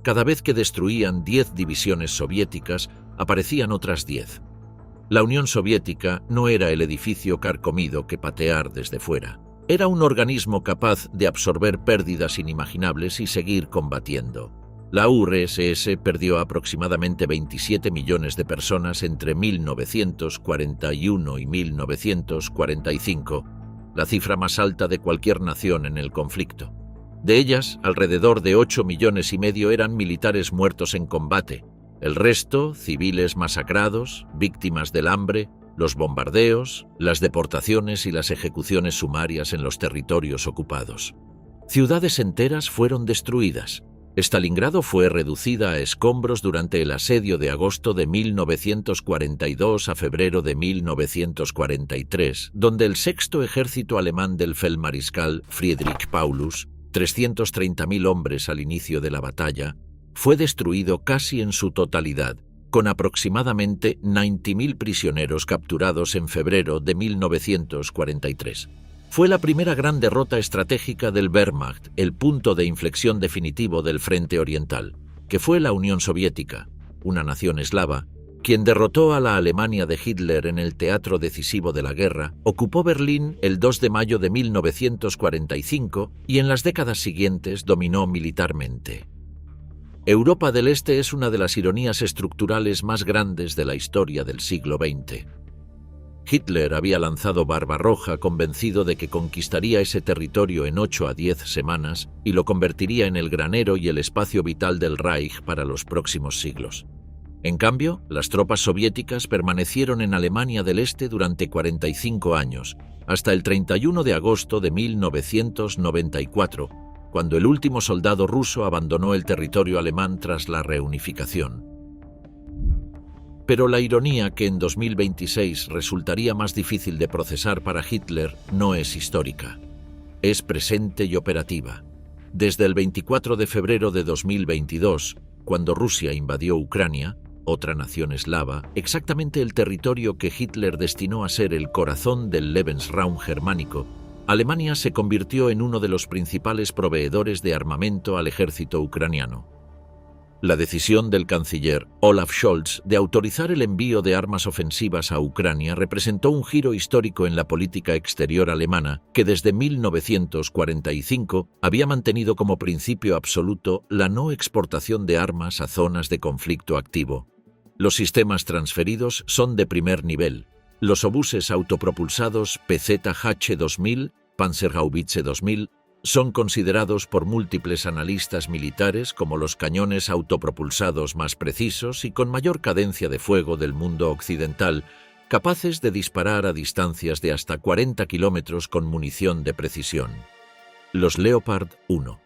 [SPEAKER 1] Cada vez que destruían 10 divisiones soviéticas, aparecían otras 10. La Unión Soviética no era el edificio carcomido que patear desde fuera. Era un organismo capaz de absorber pérdidas inimaginables y seguir combatiendo. La URSS perdió aproximadamente 27 millones de personas entre 1941 y 1945, la cifra más alta de cualquier nación en el conflicto. De ellas, alrededor de 8 millones y medio eran militares muertos en combate, El resto, civiles masacrados, víctimas del hambre, los bombardeos, las deportaciones y las ejecuciones sumarias en los territorios ocupados. Ciudades enteras fueron destruidas. Stalingrado fue reducida a escombros durante el asedio de agosto de 1942 a febrero de 1943, donde el sexto ejército alemán del feldmariscal Friedrich Paulus, 330.000 hombres al inicio de la batalla, fue destruido casi en su totalidad, con aproximadamente 90.000 prisioneros capturados en febrero de 1943. Fue la primera gran derrota estratégica del Wehrmacht, el punto de inflexión definitivo del Frente Oriental, que fue la Unión Soviética, una nación eslava, quien derrotó a la Alemania de Hitler en el teatro decisivo de la guerra, ocupó Berlín el 2 de mayo de 1945 y en las décadas siguientes dominó militarmente. Europa del Este es una de las ironías estructurales más grandes de la historia del siglo XX. Hitler había lanzado Barbarroja convencido de que conquistaría ese territorio en 8 a 10 semanas y lo convertiría en el granero y el espacio vital del Reich para los próximos siglos. En cambio, las tropas soviéticas permanecieron en Alemania del Este durante 45 años, hasta el 31 de agosto de 1994, cuando el último soldado ruso abandonó el territorio alemán tras la reunificación. Pero la ironía que en 2026 resultaría más difícil de procesar para Hitler no es histórica. Es presente y operativa. Desde el 24 de febrero de 2022, cuando Rusia invadió Ucrania, otra nación eslava, exactamente el territorio que Hitler destinó a ser el corazón del Lebensraum germánico, Alemania se convirtió en uno de los principales proveedores de armamento al ejército ucraniano. La decisión del canciller Olaf Scholz de autorizar el envío de armas ofensivas a Ucrania representó un giro histórico en la política exterior alemana que desde 1945 había mantenido como principio absoluto la no exportación de armas a zonas de conflicto activo. Los sistemas transferidos son de primer nivel. Los obuses autopropulsados PZH-2000, Panzerhaubitze 2000, son considerados por múltiples analistas militares como los cañones autopropulsados más precisos y con mayor cadencia de fuego del mundo occidental, capaces de disparar a distancias de hasta 40 kilómetros con munición de precisión. Los Leopard 1.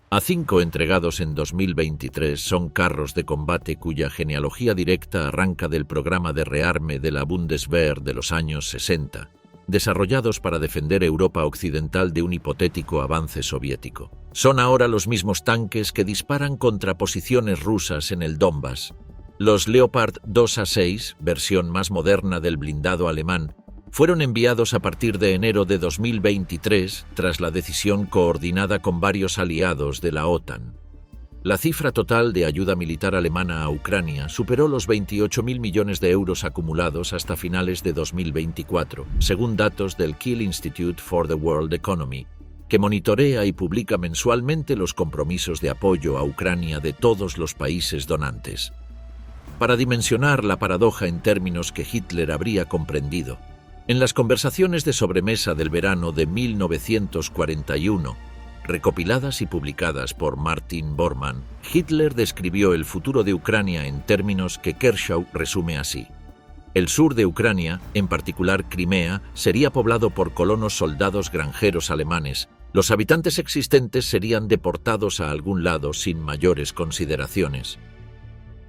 [SPEAKER 1] A-5 entregados en 2023 son carros de combate cuya genealogía directa arranca del programa de rearme de la Bundeswehr de los años 60, desarrollados para defender Europa occidental de un hipotético avance soviético. Son ahora los mismos tanques que disparan contra posiciones rusas en el Donbass. Los Leopard 2A6, versión más moderna del blindado alemán, fueron enviados a partir de enero de 2023 tras la decisión coordinada con varios aliados de la OTAN. La cifra total de ayuda militar alemana a Ucrania superó los 28.000 millones de euros acumulados hasta finales de 2024, según datos del Kiel Institute for the World Economy, que monitorea y publica mensualmente los compromisos de apoyo a Ucrania de todos los países donantes. Para dimensionar la paradoja en términos que Hitler habría comprendido, en las conversaciones de sobremesa del verano de 1941, recopiladas y publicadas por Martin Bormann, Hitler describió el futuro de Ucrania en términos que Kershaw resume así. El sur de Ucrania, en particular Crimea, sería poblado por colonos soldados granjeros alemanes. Los habitantes existentes serían deportados a algún lado sin mayores consideraciones.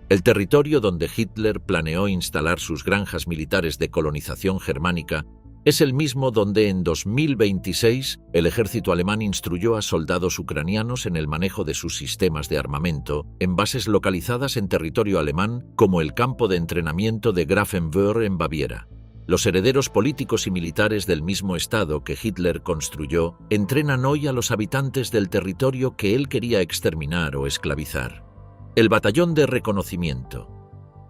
[SPEAKER 1] El territorio donde Hitler planeó instalar sus granjas militares de colonización germánica es el mismo donde en 2026 el ejército alemán instruyó a soldados ucranianos en el manejo de sus sistemas de armamento en bases localizadas en territorio alemán como el campo de entrenamiento de Grafenwöhr en Baviera. Los herederos políticos y militares del mismo estado que Hitler construyó entrenan hoy a los habitantes del territorio que él quería exterminar o esclavizar. El batallón de reconocimiento,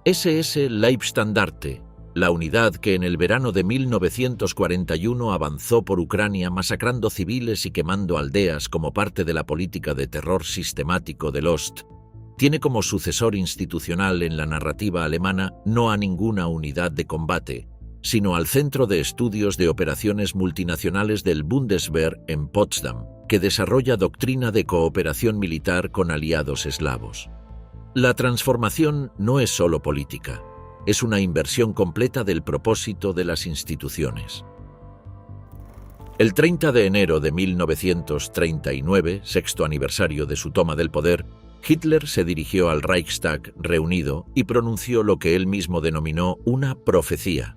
[SPEAKER 1] SS Leibstandarte, la unidad que en el verano de 1941 avanzó por Ucrania masacrando civiles y quemando aldeas como parte de la política de terror sistemático del Ost, tiene como sucesor institucional en la narrativa alemana no a ninguna unidad de combate, sino al Centro de Estudios de Operaciones Multinacionales del Bundeswehr en Potsdam, que desarrolla doctrina de cooperación militar con aliados eslavos. La transformación no es solo política, es una inversión completa del propósito de las instituciones. El 30 de enero de 1939, sexto aniversario de su toma del poder, Hitler se dirigió al Reichstag reunido y pronunció lo que él mismo denominó una profecía.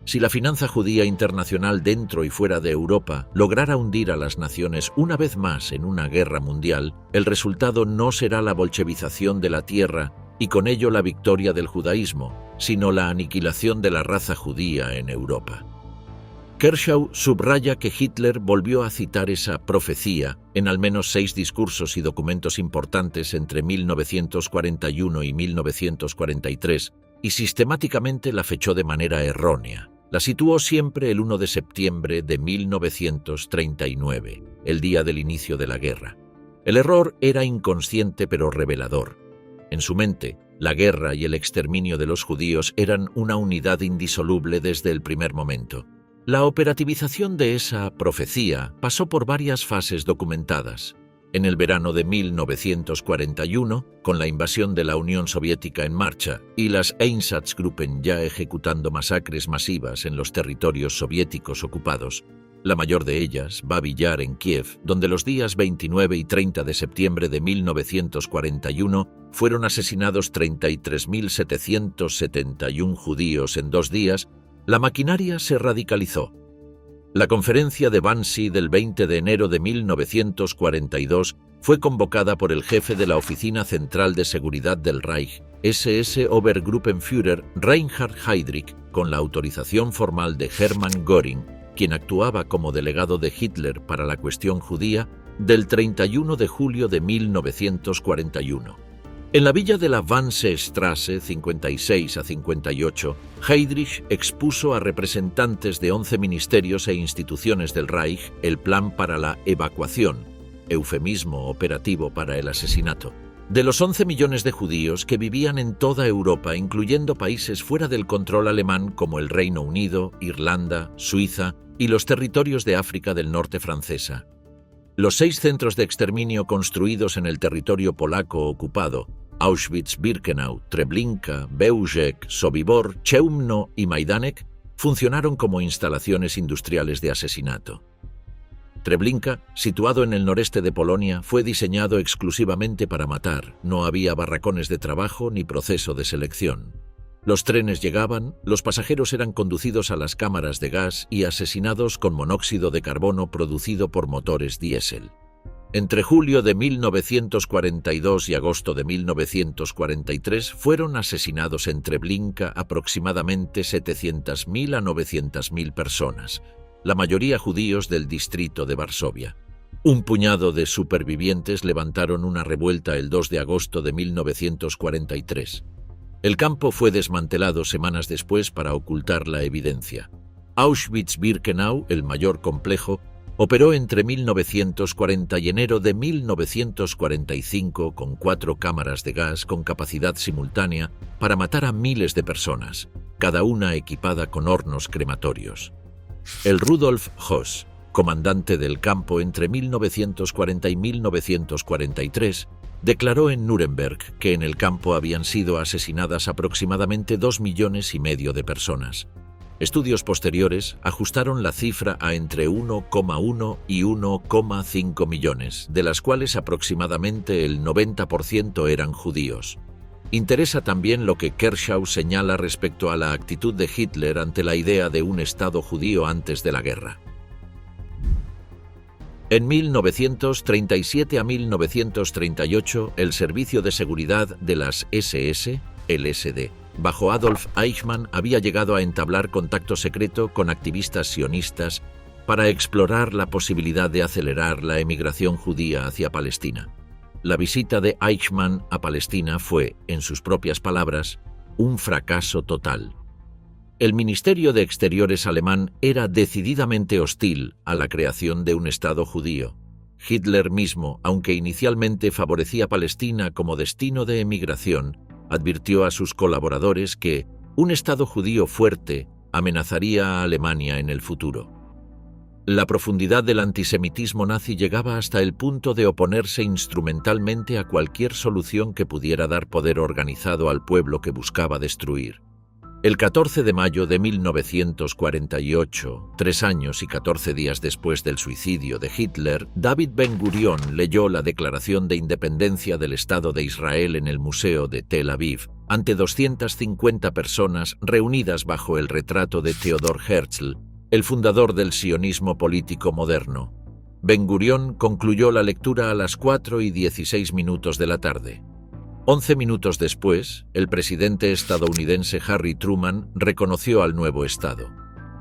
[SPEAKER 1] Si la finanza judía internacional dentro y fuera de Europa lograra hundir a las naciones una vez más en una guerra mundial, el resultado no será la bolchevización de la tierra y con ello la victoria del judaísmo, sino la aniquilación de la raza judía en Europa. Kershaw subraya que Hitler volvió a citar esa profecía en al menos 6 discursos y documentos importantes entre 1941 y 1943 y sistemáticamente la fechó de manera errónea. La situó siempre el 1 de septiembre de 1939, el día del inicio de la guerra. El error era inconsciente pero revelador. En su mente, la guerra y el exterminio de los judíos eran una unidad indisoluble desde el primer momento. La operativización de esa profecía pasó por varias fases documentadas. En el verano de 1941, con la invasión de la Unión Soviética en marcha y las Einsatzgruppen ya ejecutando masacres masivas en los territorios soviéticos ocupados, la mayor de ellas, Babi Yar en Kiev, donde los días 29 y 30 de septiembre de 1941 fueron asesinados 33.771 judíos en 2 días, la maquinaria se radicalizó. La conferencia de Wannsee del 20 de enero de 1942 fue convocada por el jefe de la Oficina Central de Seguridad del Reich, SS Obergruppenführer Reinhard Heydrich, con la autorización formal de Hermann Göring, quien actuaba como delegado de Hitler para la cuestión judía, del 31 de julio de 1941. En la villa de la Wannsee-Straße 56 a 58, Heydrich expuso a representantes de 11 ministerios e instituciones del Reich el plan para la evacuación, eufemismo operativo para el asesinato, de los 11 millones de judíos que vivían en toda Europa, incluyendo países fuera del control alemán como el Reino Unido, Irlanda, Suiza y los territorios de África del Norte francesa. Los 6 centros de exterminio construidos en el territorio polaco ocupado, Auschwitz-Birkenau, Treblinka, Bełżec, Sobibor, Chełmno y Majdanek, funcionaron como instalaciones industriales de asesinato. Treblinka, situado en el noreste de Polonia, fue diseñado exclusivamente para matar. No había barracones de trabajo ni proceso de selección. Los trenes llegaban, los pasajeros eran conducidos a las cámaras de gas y asesinados con monóxido de carbono producido por motores diésel. Entre julio de 1942 y agosto de 1943 fueron asesinados en Treblinka aproximadamente 700.000 a 900.000 personas, la mayoría judíos del distrito de Varsovia. Un puñado de supervivientes levantaron una revuelta el 2 de agosto de 1943. El campo fue desmantelado semanas después para ocultar la evidencia. Auschwitz-Birkenau, el mayor complejo, operó entre 1940 y enero de 1945 con 4 cámaras de gas con capacidad simultánea para matar a miles de personas, cada una equipada con hornos crematorios. El Rudolf Höss, comandante del campo entre 1940 y 1943, declaró en Nuremberg que en el campo habían sido asesinadas aproximadamente 2,5 millones de personas. Estudios posteriores ajustaron la cifra a entre 1,1 y 1,5 millones, de las cuales aproximadamente el 90% eran judíos. Interesa también lo que Kershaw señala respecto a la actitud de Hitler ante la idea de un Estado judío antes de la guerra. En 1937 a 1938, el Servicio de Seguridad de las SS, LSD, bajo Adolf Eichmann, había llegado a entablar contacto secreto con activistas sionistas para explorar la posibilidad de acelerar la emigración judía hacia Palestina. La visita de Eichmann a Palestina fue, en sus propias palabras, un fracaso total. El Ministerio de Exteriores alemán era decididamente hostil a la creación de un Estado judío. Hitler mismo, aunque inicialmente favorecía Palestina como destino de emigración, advirtió a sus colaboradores que un Estado judío fuerte amenazaría a Alemania en el futuro. La profundidad del antisemitismo nazi llegaba hasta el punto de oponerse instrumentalmente a cualquier solución que pudiera dar poder organizado al pueblo que buscaba destruir. El 14 de mayo de 1948, 3 años y 14 días después del suicidio de Hitler, David Ben-Gurión leyó la Declaración de Independencia del Estado de Israel en el Museo de Tel Aviv, ante 250 personas reunidas bajo el retrato de Theodor Herzl, el fundador del sionismo político moderno. Ben-Gurión concluyó la lectura a las 4:16 de la tarde. 11 minutos después, el presidente estadounidense Harry Truman reconoció al nuevo Estado.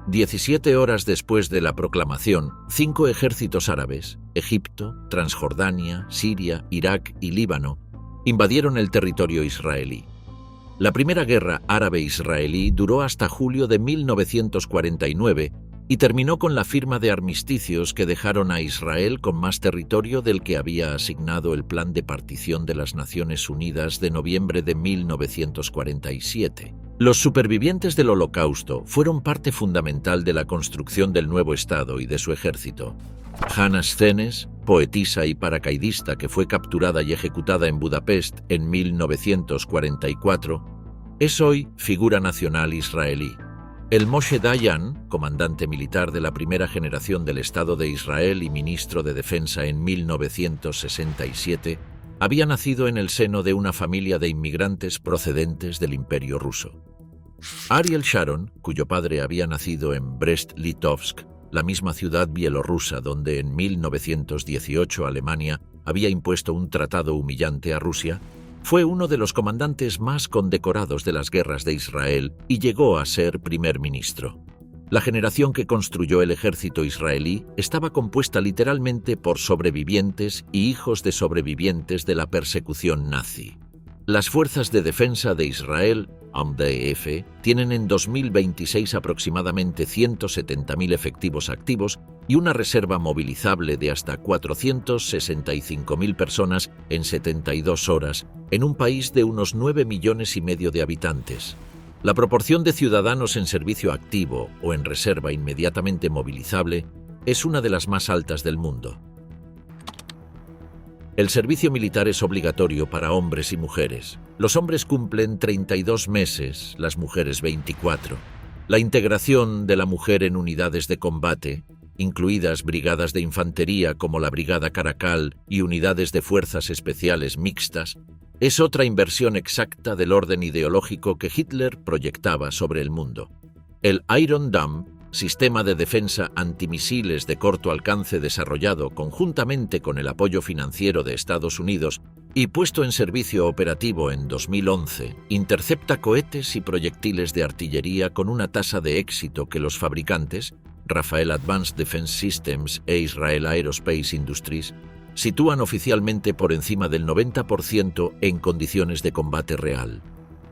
[SPEAKER 1] 17 horas después de la proclamación, 5 ejércitos árabes, Egipto, Transjordania, Siria, Irak y Líbano, invadieron el territorio israelí. La primera guerra árabe-israelí duró hasta julio de 1949 y terminó con la firma de armisticios que dejaron a Israel con más territorio del que había asignado el Plan de Partición de las Naciones Unidas de noviembre de 1947. Los supervivientes del Holocausto fueron parte fundamental de la construcción del nuevo Estado y de su ejército. Hannah Stenes, poetisa y paracaidista que fue capturada y ejecutada en Budapest en 1944, es hoy figura nacional israelí. El Moshe Dayan, comandante militar de la primera generación del Estado de Israel y ministro de Defensa en 1967, había nacido en el seno de una familia de inmigrantes procedentes del Imperio ruso. Ariel Sharon, cuyo padre había nacido en Brest-Litovsk, la misma ciudad bielorrusa donde en 1918 Alemania había impuesto un tratado humillante a Rusia, fue uno de los comandantes más condecorados de las guerras de Israel y llegó a ser primer ministro. La generación que construyó el ejército israelí estaba compuesta literalmente por sobrevivientes y hijos de sobrevivientes de la persecución nazi. Las Fuerzas de Defensa de Israel, AMDF, tienen en 2026 aproximadamente 170.000 efectivos activos y una reserva movilizable de hasta 465.000 personas en 72 horas, en un país de unos 9,5 millones de habitantes. La proporción de ciudadanos en servicio activo o en reserva inmediatamente movilizable es una de las más altas del mundo. El servicio militar es obligatorio para hombres y mujeres. Los hombres cumplen 32 meses, las mujeres 24. La integración de la mujer en unidades de combate, incluidas brigadas de infantería como la Brigada Caracal y unidades de fuerzas especiales mixtas, es otra inversión exacta del orden ideológico que Hitler proyectaba sobre el mundo. El Iron Dome, sistema de defensa antimisiles de corto alcance desarrollado conjuntamente con el apoyo financiero de Estados Unidos y puesto en servicio operativo en 2011, intercepta cohetes y proyectiles de artillería con una tasa de éxito que los fabricantes, Rafael Advanced Defense Systems e Israel Aerospace Industries, sitúan oficialmente por encima del 90% en condiciones de combate real.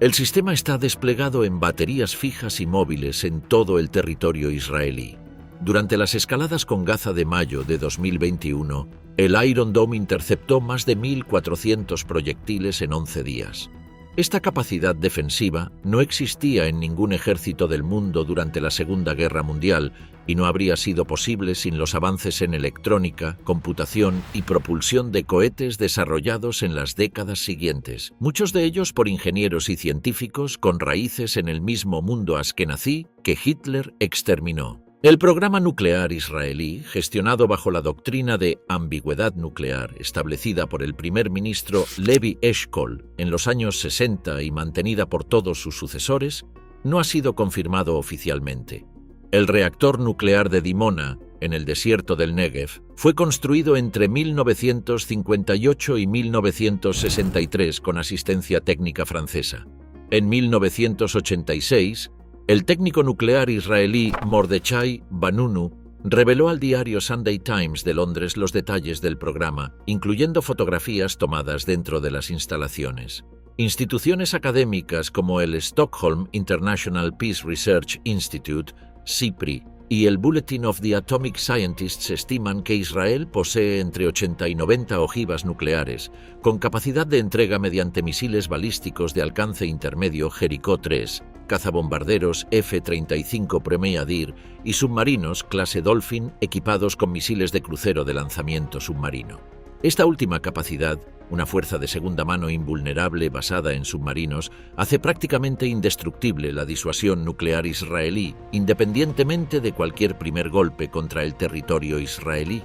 [SPEAKER 1] El sistema está desplegado en baterías fijas y móviles en todo el territorio israelí. Durante las escaladas con Gaza de mayo de 2021, el Iron Dome interceptó más de 1.400 proyectiles en 11 días. Esta capacidad defensiva no existía en ningún ejército del mundo durante la Segunda Guerra Mundial y no habría sido posible sin los avances en electrónica, computación y propulsión de cohetes desarrollados en las décadas siguientes, muchos de ellos por ingenieros y científicos con raíces en el mismo mundo askenazí que Hitler exterminó. El programa nuclear israelí, gestionado bajo la doctrina de ambigüedad nuclear establecida por el primer ministro Levi Eshkol en los años 60 y mantenida por todos sus sucesores, no ha sido confirmado oficialmente. El reactor nuclear de Dimona, en el desierto del Negev, fue construido entre 1958 y 1963 con asistencia técnica francesa. En 1986, el técnico nuclear israelí Mordechai Vanunu reveló al diario Sunday Times de Londres los detalles del programa, incluyendo fotografías tomadas dentro de las instalaciones. Instituciones académicas como el Stockholm International Peace Research Institute, SIPRI, y el Bulletin of the Atomic Scientists estiman que Israel posee entre 80 y 90 ojivas nucleares, con capacidad de entrega mediante misiles balísticos de alcance intermedio Jericó 3, cazabombarderos F-35 Premier y submarinos clase Dolphin equipados con misiles de crucero de lanzamiento submarino. Esta última capacidad, una fuerza de segunda mano invulnerable basada en submarinos, hace prácticamente indestructible la disuasión nuclear israelí, independientemente de cualquier primer golpe contra el territorio israelí.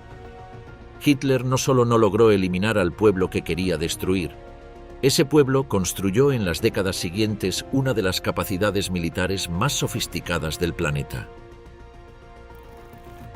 [SPEAKER 1] Hitler no solo no logró eliminar al pueblo que quería destruir, ese pueblo construyó en las décadas siguientes una de las capacidades militares más sofisticadas del planeta.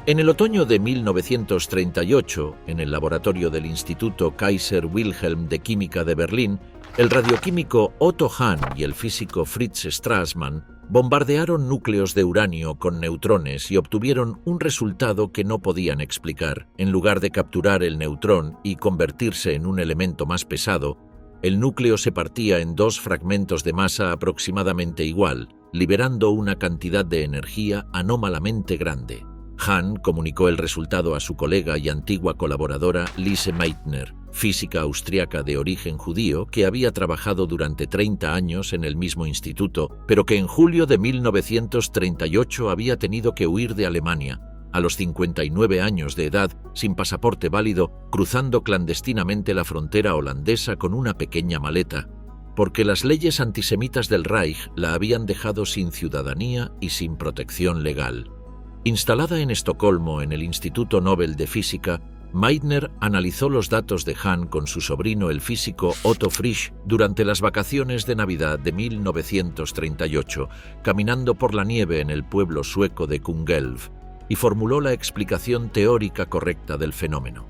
[SPEAKER 1] En el otoño de 1938, en el laboratorio del Instituto Kaiser Wilhelm de Química de Berlín, el radioquímico Otto Hahn y el físico Fritz Strassmann bombardearon núcleos de uranio con neutrones y obtuvieron un resultado que no podían explicar. En lugar de capturar el neutrón y convertirse en un elemento más pesado, el núcleo se partía en dos fragmentos de masa aproximadamente igual, liberando una cantidad de energía anómalamente grande. Hahn comunicó el resultado a su colega y antigua colaboradora Lise Meitner, física austriaca de origen judío que había trabajado durante 30 años en el mismo instituto, pero que en julio de 1938 había tenido que huir de Alemania, a los 59 años de edad, sin pasaporte válido, cruzando clandestinamente la frontera holandesa con una pequeña maleta, porque las leyes antisemitas del Reich la habían dejado sin ciudadanía y sin protección legal. Instalada en Estocolmo en el Instituto Nobel de Física, Meitner analizó los datos de Hahn con su sobrino el físico Otto Frisch durante las vacaciones de Navidad de 1938, caminando por la nieve en el pueblo sueco de Kungälv, y formuló la explicación teórica correcta del fenómeno.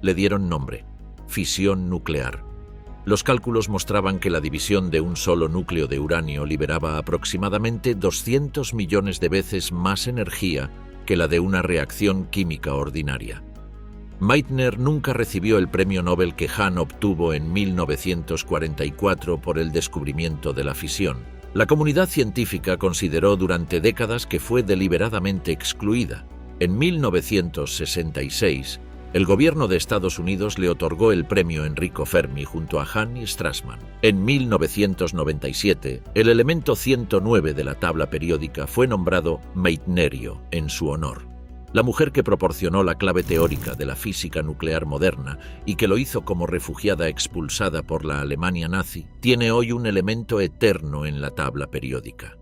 [SPEAKER 1] Le dieron nombre: fisión nuclear. Los cálculos mostraban que la división de un solo núcleo de uranio liberaba aproximadamente 200 millones de veces más energía que la de una reacción química ordinaria. Meitner nunca recibió el premio Nobel que Hahn obtuvo en 1944 por el descubrimiento de la fisión. La comunidad científica consideró durante décadas que fue deliberadamente excluida. En 1966, el gobierno de Estados Unidos le otorgó el premio Enrico Fermi junto a Hahn y Strassmann. En 1997, el elemento 109 de la tabla periódica fue nombrado Meitnerio en su honor. La mujer que proporcionó la clave teórica de la física nuclear moderna y que lo hizo como refugiada expulsada por la Alemania nazi, tiene hoy un elemento eterno en la tabla periódica.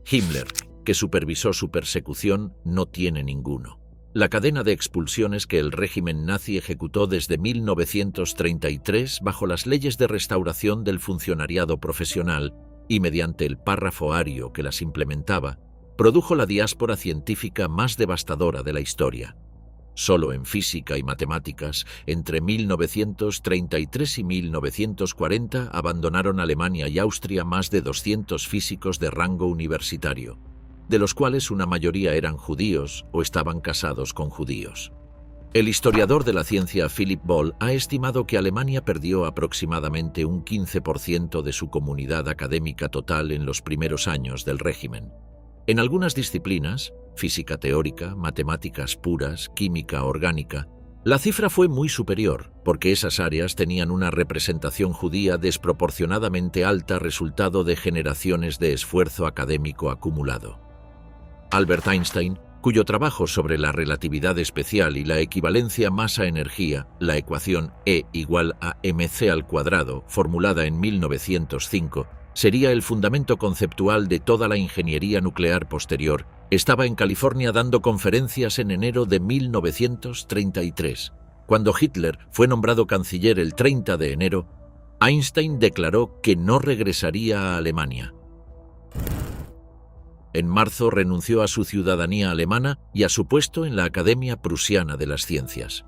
[SPEAKER 1] Himmler, que supervisó su persecución, no tiene ninguno. La cadena de expulsiones que el régimen nazi ejecutó desde 1933 bajo las leyes de restauración del funcionariado profesional y mediante el párrafo ario que las implementaba, produjo la diáspora científica más devastadora de la historia. Solo en física y matemáticas, entre 1933 y 1940 abandonaron Alemania y Austria más de 200 físicos de rango universitario, de los cuales una mayoría eran judíos o estaban casados con judíos. El historiador de la ciencia Philip Boll ha estimado que Alemania perdió aproximadamente un 15% de su comunidad académica total en los primeros años del régimen. En algunas disciplinas, física teórica, matemáticas puras, química orgánica, la cifra fue muy superior, porque esas áreas tenían una representación judía desproporcionadamente alta resultado de generaciones de esfuerzo académico acumulado. Albert Einstein, cuyo trabajo sobre la relatividad especial y la equivalencia masa-energía, la ecuación E igual a mc², formulada en 1905, sería el fundamento conceptual de toda la ingeniería nuclear posterior, estaba en California dando conferencias en enero de 1933. Cuando Hitler fue nombrado canciller el 30 de enero, Einstein declaró que no regresaría a Alemania. En marzo renunció a su ciudadanía alemana y a su puesto en la Academia Prusiana de las Ciencias.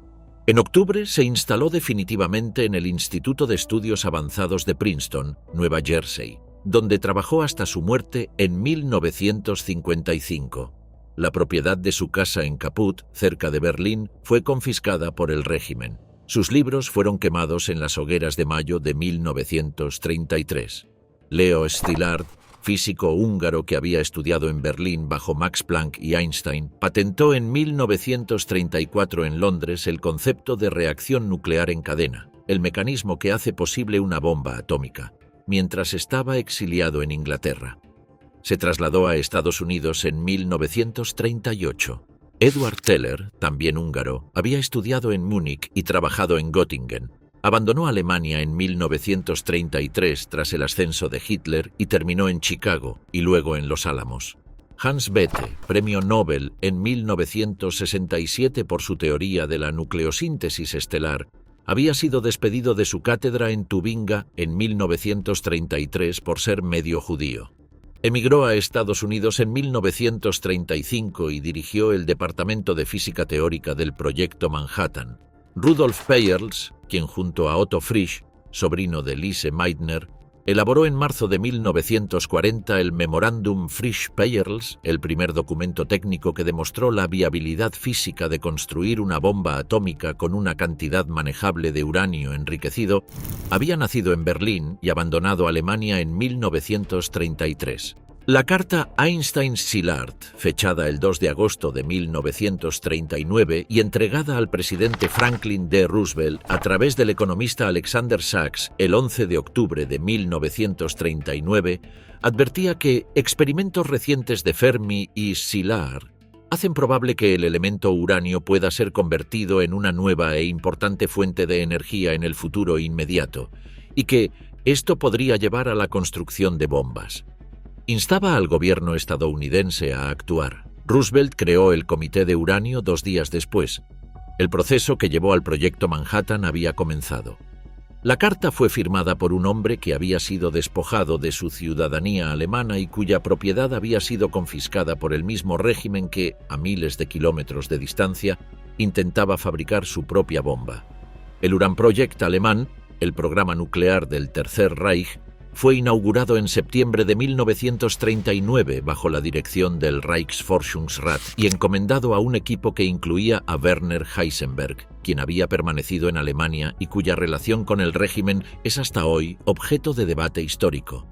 [SPEAKER 1] En octubre se instaló definitivamente en el Instituto de Estudios Avanzados de Princeton, Nueva Jersey, donde trabajó hasta su muerte en 1955. La propiedad de su casa en Kaput, cerca de Berlín, fue confiscada por el régimen. Sus libros fueron quemados en las hogueras de mayo de 1933. Leo Szilard, físico húngaro que había estudiado en Berlín bajo Max Planck y Einstein, patentó en 1934 en Londres el concepto de reacción nuclear en cadena, el mecanismo que hace posible una bomba atómica, mientras estaba exiliado en Inglaterra. Se trasladó a Estados Unidos en 1938. Edward Teller, también húngaro, había estudiado en Múnich y trabajado en Göttingen. Abandonó Alemania en 1933 tras el ascenso de Hitler y terminó en Chicago y luego en Los Álamos. Hans Bethe, premio Nobel en 1967 por su teoría de la nucleosíntesis estelar, había sido despedido de su cátedra en Tubinga en 1933 por ser medio judío. Emigró a Estados Unidos en 1935 y dirigió el Departamento de Física Teórica del Proyecto Manhattan. Rudolf Peierls, quien junto a Otto Frisch, sobrino de Lise Meitner, elaboró en marzo de 1940 el Memorandum Frisch-Peierls, el primer documento técnico que demostró la viabilidad física de construir una bomba atómica con una cantidad manejable de uranio enriquecido, había nacido en Berlín y abandonado Alemania en 1933. La carta Einstein-Szilard, fechada el 2 de agosto de 1939 y entregada al presidente Franklin D. Roosevelt a través del economista Alexander Sachs el 11 de octubre de 1939, advertía que experimentos recientes de Fermi y Szilard hacen probable que el elemento uranio pueda ser convertido en una nueva e importante fuente de energía en el futuro inmediato, y que esto podría llevar a la construcción de bombas. Instaba al gobierno estadounidense a actuar. Roosevelt creó el Comité de Uranio 2 días después. El proceso que llevó al Proyecto Manhattan había comenzado. La carta fue firmada por un hombre que había sido despojado de su ciudadanía alemana y cuya propiedad había sido confiscada por el mismo régimen que, a miles de kilómetros de distancia, intentaba fabricar su propia bomba. El Uran Project alemán, el programa nuclear del Tercer Reich, fue inaugurado en septiembre de 1939 bajo la dirección del Reichsforschungsrat y encomendado a un equipo que incluía a Werner Heisenberg, quien había permanecido en Alemania y cuya relación con el régimen es hasta hoy objeto de debate histórico.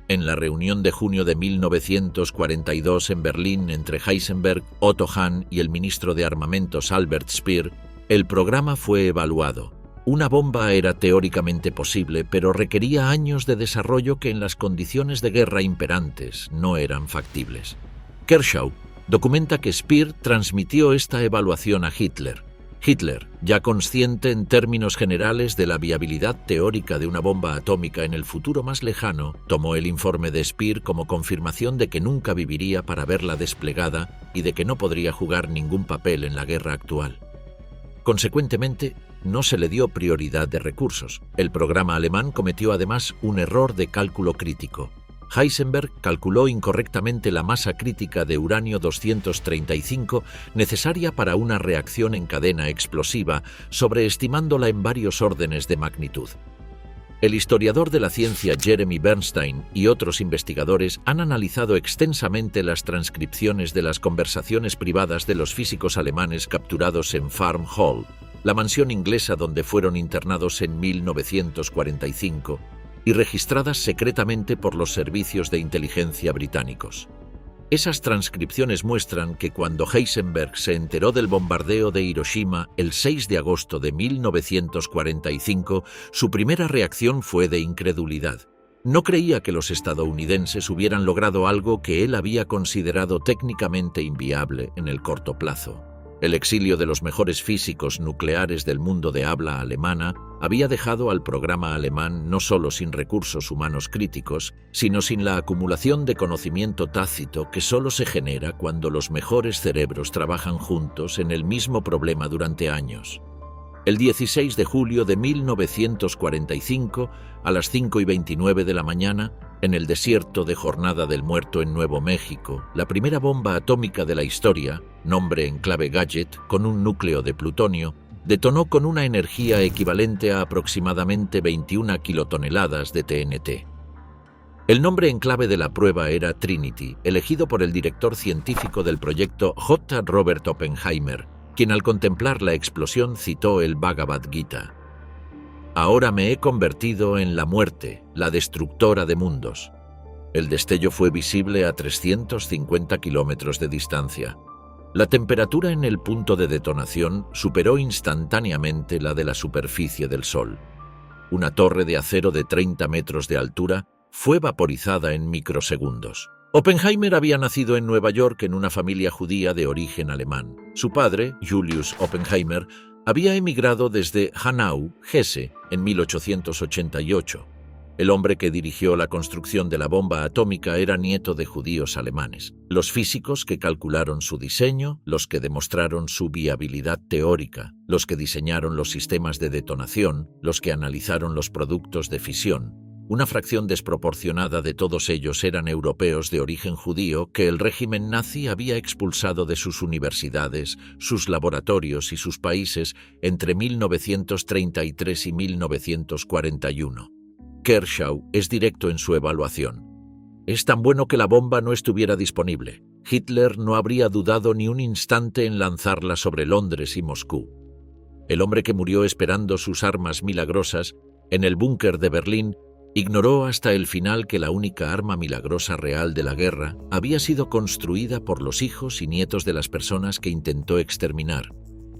[SPEAKER 1] En la reunión de junio de 1942 en Berlín entre Heisenberg, Otto Hahn y el ministro de Armamentos Albert Speer, el programa fue evaluado. Una bomba era teóricamente posible, pero requería años de desarrollo que en las condiciones de guerra imperantes no eran factibles. Kershaw documenta que Speer transmitió esta evaluación a Hitler. Hitler, ya consciente en términos generales de la viabilidad teórica de una bomba atómica en el futuro más lejano, tomó el informe de Speer como confirmación de que nunca viviría para verla desplegada y de que no podría jugar ningún papel en la guerra actual. Consecuentemente, no se le dio prioridad de recursos. El programa alemán cometió además un error de cálculo crítico. Heisenberg calculó incorrectamente la masa crítica de uranio 235 necesaria para una reacción en cadena explosiva, sobreestimándola en varios órdenes de magnitud. El historiador de la ciencia Jeremy Bernstein y otros investigadores han analizado extensamente las transcripciones de las conversaciones privadas de los físicos alemanes capturados en Farm Hall, la mansión inglesa donde fueron internados en 1945, y registradas secretamente por los servicios de inteligencia británicos. Esas transcripciones muestran que cuando Heisenberg se enteró del bombardeo de Hiroshima el 6 de agosto de 1945, su primera reacción fue de incredulidad. No creía que los estadounidenses hubieran logrado algo que él había considerado técnicamente inviable en el corto plazo. El exilio de los mejores físicos nucleares del mundo de habla alemana había dejado al programa alemán no solo sin recursos humanos críticos, sino sin la acumulación de conocimiento tácito que solo se genera cuando los mejores cerebros trabajan juntos en el mismo problema durante años. El 16 de julio de 1945, a las 5:29 de la mañana, en el desierto de Jornada del Muerto en Nuevo México, la primera bomba atómica de la historia, nombre en clave Gadget, con un núcleo de plutonio, detonó con una energía equivalente a aproximadamente 21 kilotoneladas de TNT. El nombre en clave de la prueba era Trinity, elegido por el director científico del proyecto J. Robert Oppenheimer, quien al contemplar la explosión citó el Bhagavad Gita. Ahora me he convertido en la muerte, la destructora de mundos. El destello fue visible a 350 kilómetros de distancia. La temperatura en el punto de detonación superó instantáneamente la de la superficie del Sol. Una torre de acero de 30 metros de altura fue vaporizada en microsegundos. Oppenheimer había nacido en Nueva York en una familia judía de origen alemán. Su padre, Julius Oppenheimer, había emigrado desde Hanau, Hesse, en 1888. El hombre que dirigió la construcción de la bomba atómica era nieto de judíos alemanes. Los físicos que calcularon su diseño, los que demostraron su viabilidad teórica, los que diseñaron los sistemas de detonación, los que analizaron los productos de fisión. Una fracción desproporcionada de todos ellos eran europeos de origen judío que el régimen nazi había expulsado de sus universidades, sus laboratorios y sus países entre 1933 y 1941. Kershaw es directo en su evaluación. Es tan bueno que la bomba no estuviera disponible. Hitler no habría dudado ni un instante en lanzarla sobre Londres y Moscú. El hombre que murió esperando sus armas milagrosas en el búnker de Berlín ignoró hasta el final que la única arma milagrosa real de la guerra había sido construida por los hijos y nietos de las personas que intentó exterminar,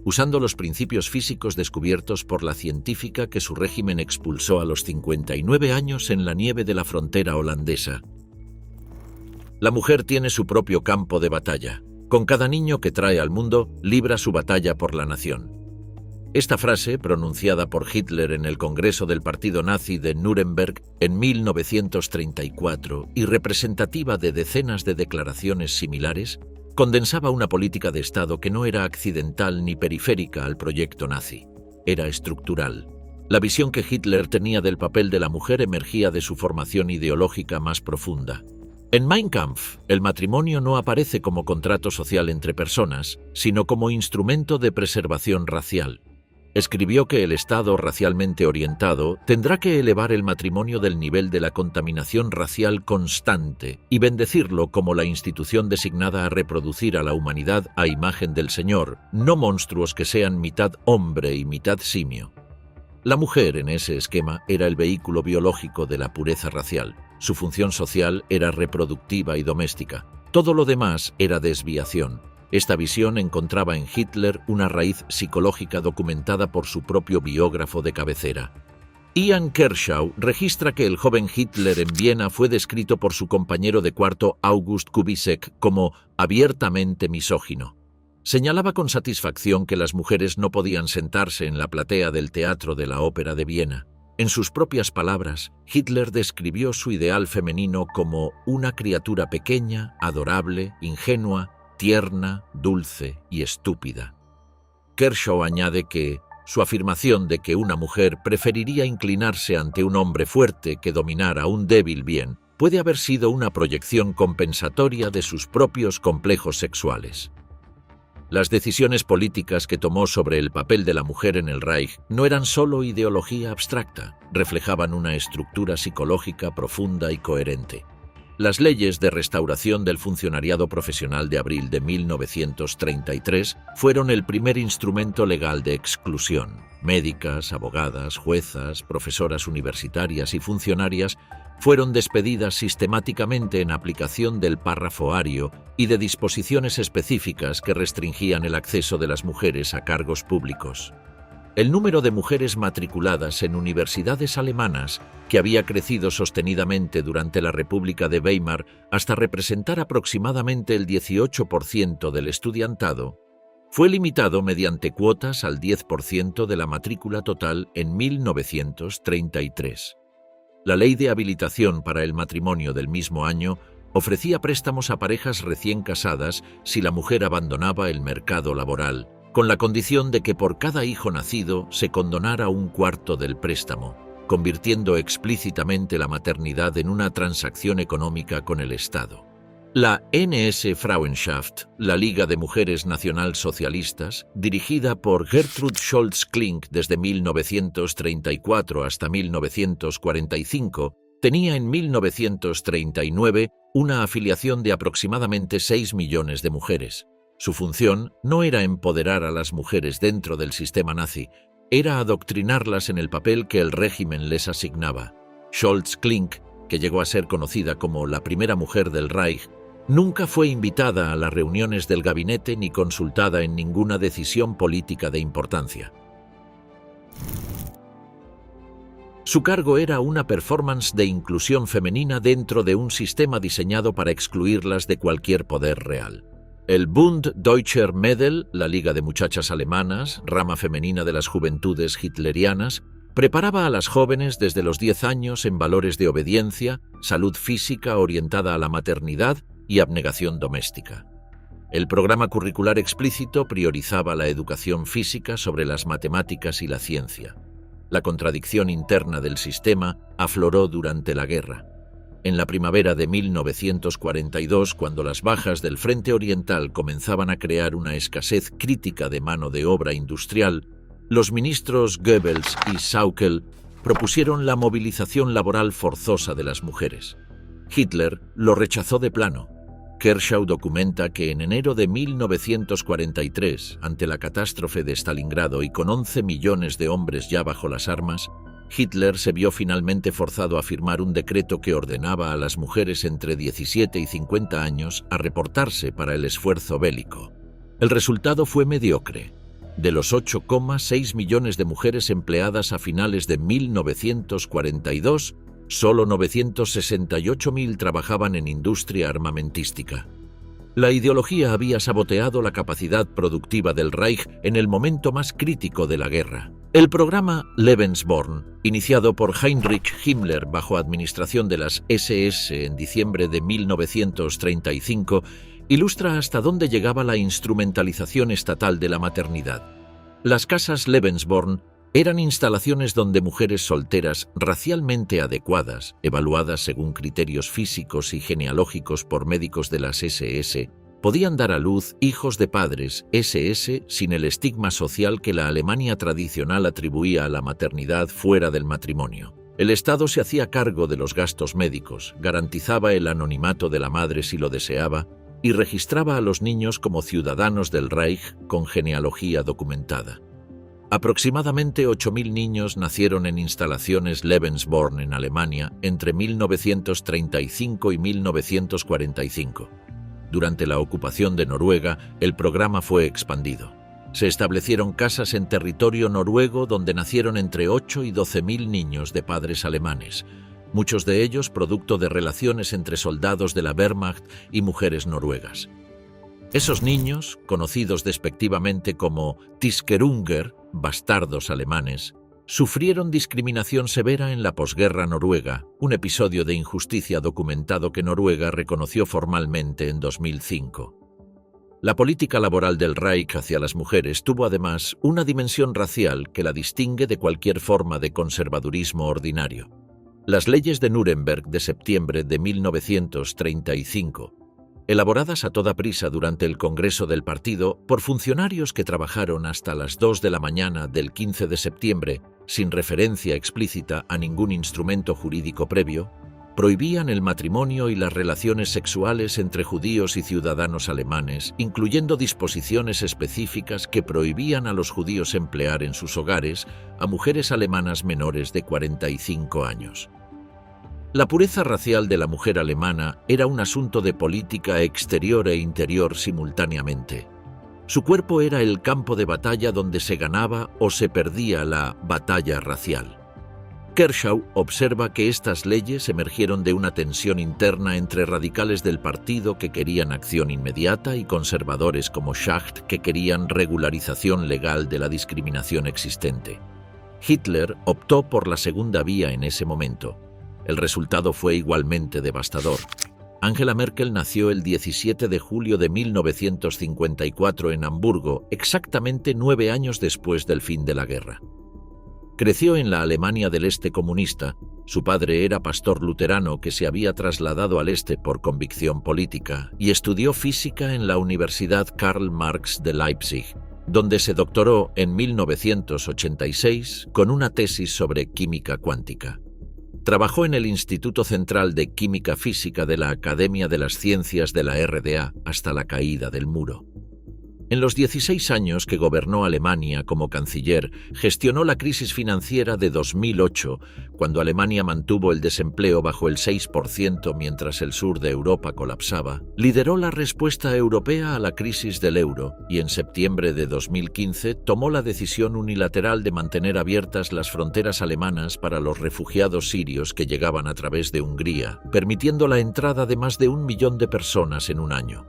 [SPEAKER 1] usando los principios físicos descubiertos por la científica que su régimen expulsó a los 59 años en la nieve de la frontera holandesa. La mujer tiene su propio campo de batalla. Con cada niño que trae al mundo, libra su batalla por la nación. Esta frase, pronunciada por Hitler en el Congreso del Partido Nazi de Nuremberg en 1934 y representativa de decenas de declaraciones similares, condensaba una política de Estado que no era accidental ni periférica al proyecto nazi. Era estructural. La visión que Hitler tenía del papel de la mujer emergía de su formación ideológica más profunda. En Mein Kampf, el matrimonio no aparece como contrato social entre personas, sino como instrumento de preservación racial. Escribió que el Estado racialmente orientado tendrá que elevar el matrimonio del nivel de la contaminación racial constante y bendecirlo como la institución designada a reproducir a la humanidad a imagen del Señor, no monstruos que sean mitad hombre y mitad simio. La mujer, en ese esquema, era el vehículo biológico de la pureza racial. Su función social era reproductiva y doméstica. Todo lo demás era desviación. Esta visión encontraba en Hitler una raíz psicológica documentada por su propio biógrafo de cabecera. Ian Kershaw registra que el joven Hitler en Viena fue descrito por su compañero de cuarto August Kubisek como abiertamente misógino. Señalaba con satisfacción que las mujeres no podían sentarse en la platea del Teatro de la Ópera de Viena. En sus propias palabras, Hitler describió su ideal femenino como una criatura pequeña, adorable, ingenua, tierna, dulce y estúpida. Kershaw añade que su afirmación de que una mujer preferiría inclinarse ante un hombre fuerte que dominar a un débil bien puede haber sido una proyección compensatoria de sus propios complejos sexuales. Las decisiones políticas que tomó sobre el papel de la mujer en el Reich no eran solo ideología abstracta, reflejaban una estructura psicológica profunda y coherente. Las leyes de restauración del funcionariado profesional de abril de 1933 fueron el primer instrumento legal de exclusión. Médicas, abogadas, juezas, profesoras universitarias y funcionarias fueron despedidas sistemáticamente en aplicación del párrafo ario y de disposiciones específicas que restringían el acceso de las mujeres a cargos públicos. El número de mujeres matriculadas en universidades alemanas, que había crecido sostenidamente durante la República de Weimar hasta representar aproximadamente el 18% del estudiantado, fue limitado mediante cuotas al 10% de la matrícula total en 1933. La ley de habilitación para el matrimonio del mismo año ofrecía préstamos a parejas recién casadas si la mujer abandonaba el mercado laboral, con la condición de que por cada hijo nacido se condonara un cuarto del préstamo, convirtiendo explícitamente la maternidad en una transacción económica con el Estado. La NS Frauenschaft, la Liga de Mujeres Nacionalsocialistas, dirigida por Gertrud Scholz-Klink desde 1934 hasta 1945, tenía en 1939 una afiliación de aproximadamente 6 millones de mujeres. Su función no era empoderar a las mujeres dentro del sistema nazi, era adoctrinarlas en el papel que el régimen les asignaba. Scholz-Klink, que llegó a ser conocida como la primera mujer del Reich, nunca fue invitada a las reuniones del gabinete ni consultada en ninguna decisión política de importancia. Su cargo era una performance de inclusión femenina dentro de un sistema diseñado para excluirlas de cualquier poder real. El Bund Deutscher Mädel, la Liga de Muchachas Alemanas, rama femenina de las juventudes hitlerianas, preparaba a las jóvenes desde los 10 años en valores de obediencia, salud física orientada a la maternidad y abnegación doméstica. El programa curricular explícito priorizaba la educación física sobre las matemáticas y la ciencia. La contradicción interna del sistema afloró durante la guerra. En la primavera de 1942, cuando las bajas del Frente Oriental comenzaban a crear una escasez crítica de mano de obra industrial, los ministros Goebbels y Sauckel propusieron la movilización laboral forzosa de las mujeres. Hitler lo rechazó de plano. Kershaw documenta que en enero de 1943, ante la catástrofe de Stalingrado y con 11 millones de hombres ya bajo las armas, Hitler se vio finalmente forzado a firmar un decreto que ordenaba a las mujeres entre 17 y 50 años a reportarse para el esfuerzo bélico. El resultado fue mediocre. De los 8,6 millones de mujeres empleadas a finales de 1942, solo 968.000 trabajaban en industria armamentística. La ideología había saboteado la capacidad productiva del Reich en el momento más crítico de la guerra. El programa Lebensborn, iniciado por Heinrich Himmler bajo administración de las SS en diciembre de 1935, ilustra hasta dónde llegaba la instrumentalización estatal de la maternidad. Las casas Lebensborn eran instalaciones donde mujeres solteras racialmente adecuadas, evaluadas según criterios físicos y genealógicos por médicos de las SS, podían dar a luz hijos de padres SS sin el estigma social que la Alemania tradicional atribuía a la maternidad fuera del matrimonio. El Estado se hacía cargo de los gastos médicos, garantizaba el anonimato de la madre si lo deseaba y registraba a los niños como ciudadanos del Reich con genealogía documentada. Aproximadamente 8.000 niños nacieron en instalaciones Lebensborn en Alemania entre 1935 y 1945. Durante la ocupación de Noruega, el programa fue expandido. Se establecieron casas en territorio noruego donde nacieron entre 8 y 12.000 niños de padres alemanes, muchos de ellos producto de relaciones entre soldados de la Wehrmacht y mujeres noruegas. Esos niños, conocidos despectivamente como Tiskerunger, bastardos alemanes, sufrieron discriminación severa en la posguerra noruega, un episodio de injusticia documentado que Noruega reconoció formalmente en 2005. La política laboral del Reich hacia las mujeres tuvo además una dimensión racial que la distingue de cualquier forma de conservadurismo ordinario. Las leyes de Nuremberg de septiembre de 1935, elaboradas a toda prisa durante el Congreso del Partido por funcionarios que trabajaron hasta las 2 de la mañana del 15 de septiembre, sin referencia explícita a ningún instrumento jurídico previo, prohibían el matrimonio y las relaciones sexuales entre judíos y ciudadanos alemanes, incluyendo disposiciones específicas que prohibían a los judíos emplear en sus hogares a mujeres alemanas menores de 45 años. La pureza racial de la mujer alemana era un asunto de política exterior e interior simultáneamente. Su cuerpo era el campo de batalla donde se ganaba o se perdía la batalla racial. Kershaw observa que estas leyes emergieron de una tensión interna entre radicales del partido que querían acción inmediata y conservadores como Schacht que querían regularización legal de la discriminación existente. Hitler optó por la segunda vía en ese momento. El resultado fue igualmente devastador. Angela Merkel nació el 17 de julio de 1954 en Hamburgo, exactamente 9 años después del fin de la guerra. Creció en la Alemania del Este comunista. Su padre era pastor luterano que se había trasladado al este por convicción política y estudió física en la Universidad Karl Marx de Leipzig, donde se doctoró en 1986 con una tesis sobre química cuántica. Trabajó en el Instituto Central de Química Física de la Academia de las Ciencias de la RDA hasta la caída del muro. En los 16 años que gobernó Alemania como canciller, gestionó la crisis financiera de 2008, cuando Alemania mantuvo el desempleo bajo el 6% mientras el sur de Europa colapsaba. Lideró la respuesta europea a la crisis del euro y en septiembre de 2015 tomó la decisión unilateral de mantener abiertas las fronteras alemanas para los refugiados sirios que llegaban a través de Hungría, permitiendo la entrada de más de 1 millón de personas en un año.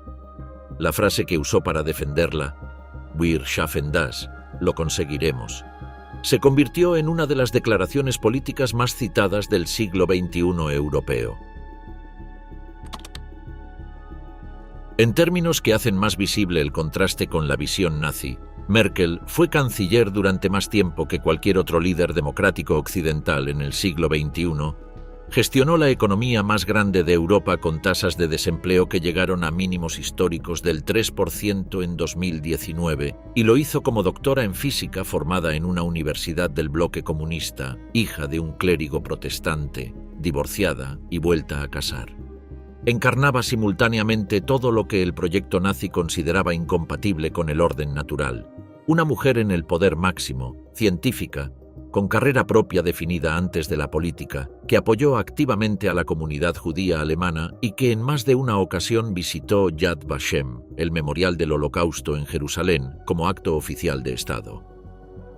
[SPEAKER 1] La frase que usó para defenderla, "Wir schaffen das", lo conseguiremos, se convirtió en una de las declaraciones políticas más citadas del siglo XXI europeo. En términos que hacen más visible el contraste con la visión nazi, Merkel fue canciller durante más tiempo que cualquier otro líder democrático occidental en el siglo XXI. Gestionó la economía más grande de Europa con tasas de desempleo que llegaron a mínimos históricos del 3% en 2019 y lo hizo como doctora en física formada en una universidad del bloque comunista, hija de un clérigo protestante, divorciada y vuelta a casar. Encarnaba simultáneamente todo lo que el proyecto nazi consideraba incompatible con el orden natural. Una mujer en el poder máximo, científica, con carrera propia definida antes de la política, que apoyó activamente a la comunidad judía alemana y que en más de una ocasión visitó Yad Vashem, el memorial del Holocausto en Jerusalén, como acto oficial de Estado.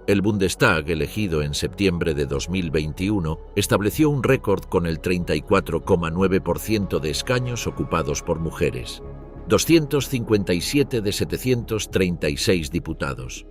[SPEAKER 1] El Bundestag, elegido en septiembre de 2021, estableció un récord con el 34,9% de escaños ocupados por mujeres, 257 de 736 diputados.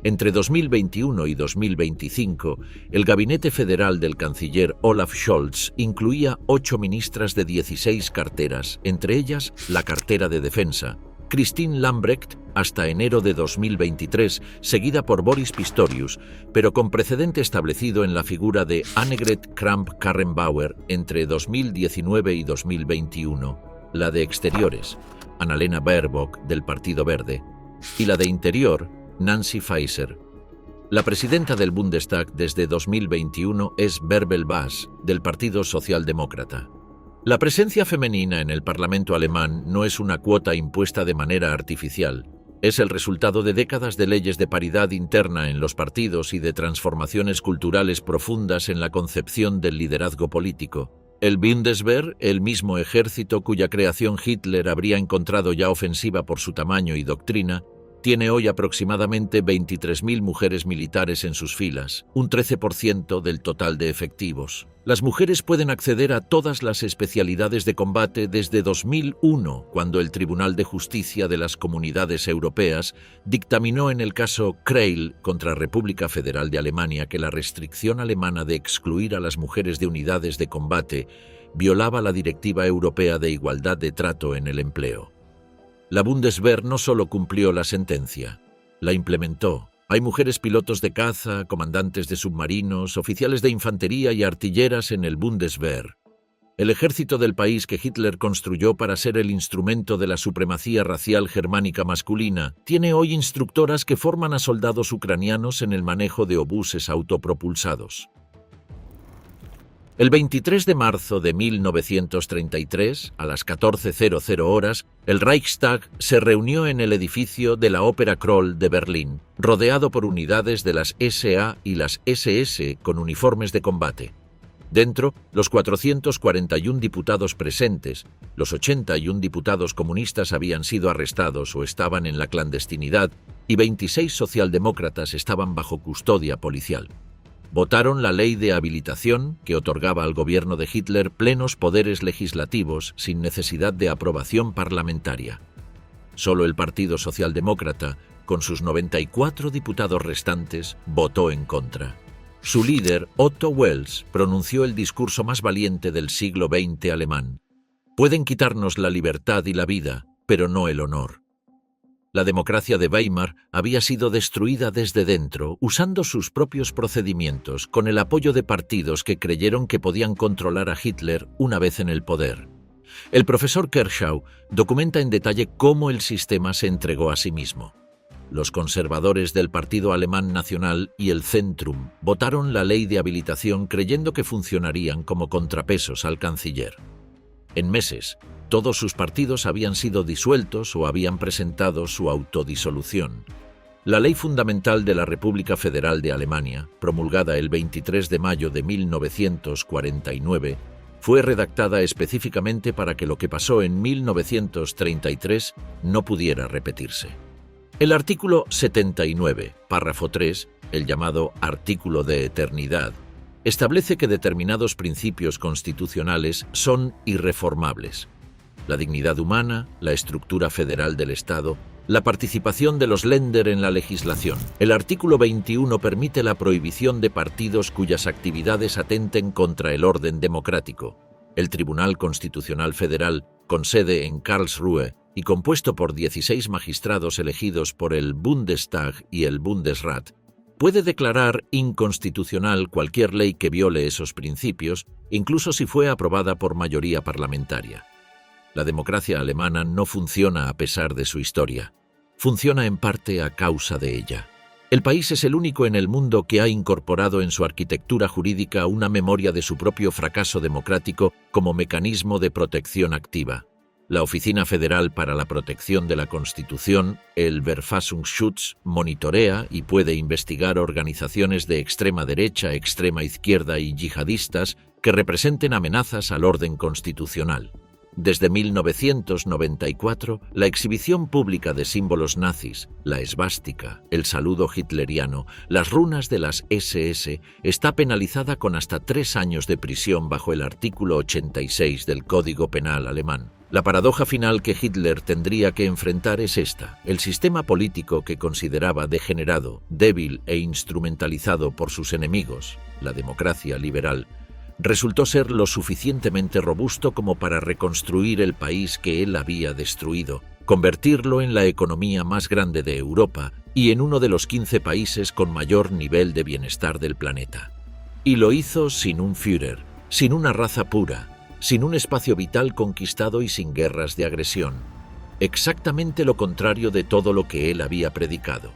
[SPEAKER 1] Entre 2021 y 2025, el gabinete federal del canciller Olaf Scholz incluía 8 ministras de 16 carteras, entre ellas la cartera de Defensa, Christine Lambrecht hasta enero de 2023, seguida por Boris Pistorius, pero con precedente establecido en la figura de Annegret Kramp-Karrenbauer entre 2019 y 2021, la de Exteriores, Annalena Baerbock del Partido Verde, y la de Interior, Nancy Faeser. La presidenta del Bundestag desde 2021 es Bärbel Bas, del Partido Socialdemócrata. La presencia femenina en el Parlamento alemán no es una cuota impuesta de manera artificial. Es el resultado de décadas de leyes de paridad interna en los partidos y de transformaciones culturales profundas en la concepción del liderazgo político. El Bundeswehr, el mismo ejército cuya creación Hitler habría encontrado ya ofensiva por su tamaño y doctrina, tiene hoy aproximadamente 23.000 mujeres militares en sus filas, un 13% del total de efectivos. Las mujeres pueden acceder a todas las especialidades de combate desde 2001, cuando el Tribunal de Justicia de las Comunidades Europeas dictaminó en el caso Kreil contra República Federal de Alemania que la restricción alemana de excluir a las mujeres de unidades de combate violaba la Directiva Europea de Igualdad de Trato en el Empleo. La Bundeswehr no solo cumplió la sentencia, la implementó. Hay mujeres pilotos de caza, comandantes de submarinos, oficiales de infantería y artilleras en el Bundeswehr. El ejército del país que Hitler construyó para ser el instrumento de la supremacía racial germánica masculina tiene hoy instructoras que forman a soldados ucranianos en el manejo de obuses autopropulsados. El 23 de marzo de 1933, a las 14:00 horas, el Reichstag se reunió en el edificio de la Ópera Kroll de Berlín, rodeado por unidades de las SA y las SS con uniformes de combate. Dentro, los 441 diputados presentes, los 81 diputados comunistas habían sido arrestados o estaban en la clandestinidad y 26 socialdemócratas estaban bajo custodia policial. Votaron la ley de habilitación que otorgaba al gobierno de Hitler plenos poderes legislativos sin necesidad de aprobación parlamentaria. Solo el Partido Socialdemócrata, con sus 94 diputados restantes, votó en contra. Su líder, Otto Wels, pronunció el discurso más valiente del siglo XX alemán. Pueden quitarnos la libertad y la vida, pero no el honor. La democracia de Weimar había sido destruida desde dentro, usando sus propios procedimientos, con el apoyo de partidos que creyeron que podían controlar a Hitler una vez en el poder. El profesor Kerschau documenta en detalle cómo el sistema se entregó a sí mismo. Los conservadores del Partido Alemán Nacional y el Zentrum votaron la ley de habilitación creyendo que funcionarían como contrapesos al canciller. En meses, todos sus partidos habían sido disueltos o habían presentado su autodisolución. La Ley Fundamental de la República Federal de Alemania, promulgada el 23 de mayo de 1949, fue redactada específicamente para que lo que pasó en 1933 no pudiera repetirse. El artículo 79, párrafo 3, el llamado Artículo de Eternidad, establece que determinados principios constitucionales son irreformables: la dignidad humana, la estructura federal del Estado, la participación de los Länder en la legislación. El artículo 21 permite la prohibición de partidos cuyas actividades atenten contra el orden democrático. El Tribunal Constitucional Federal, con sede en Karlsruhe y compuesto por 16 magistrados elegidos por el Bundestag y el Bundesrat, puede declarar inconstitucional cualquier ley que viole esos principios, incluso si fue aprobada por mayoría parlamentaria. La democracia alemana no funciona a pesar de su historia. Funciona en parte a causa de ella. El país es el único en el mundo que ha incorporado en su arquitectura jurídica una memoria de su propio fracaso democrático como mecanismo de protección activa. La Oficina Federal para la Protección de la Constitución, el Verfassungsschutz, monitorea y puede investigar organizaciones de extrema derecha, extrema izquierda y yihadistas que representen amenazas al orden constitucional. Desde 1994, la exhibición pública de símbolos nazis, la esvástica, el saludo hitleriano, las runas de las SS, está penalizada con hasta 3 años de prisión bajo el artículo 86 del Código Penal alemán. La paradoja final que Hitler tendría que enfrentar es esta: el sistema político que consideraba degenerado, débil e instrumentalizado por sus enemigos, la democracia liberal, resultó ser lo suficientemente robusto como para reconstruir el país que él había destruido, convertirlo en la economía más grande de Europa y en uno de los 15 países con mayor nivel de bienestar del planeta. Y lo hizo sin un Führer, sin una raza pura, sin un espacio vital conquistado y sin guerras de agresión. Exactamente lo contrario de todo lo que él había predicado.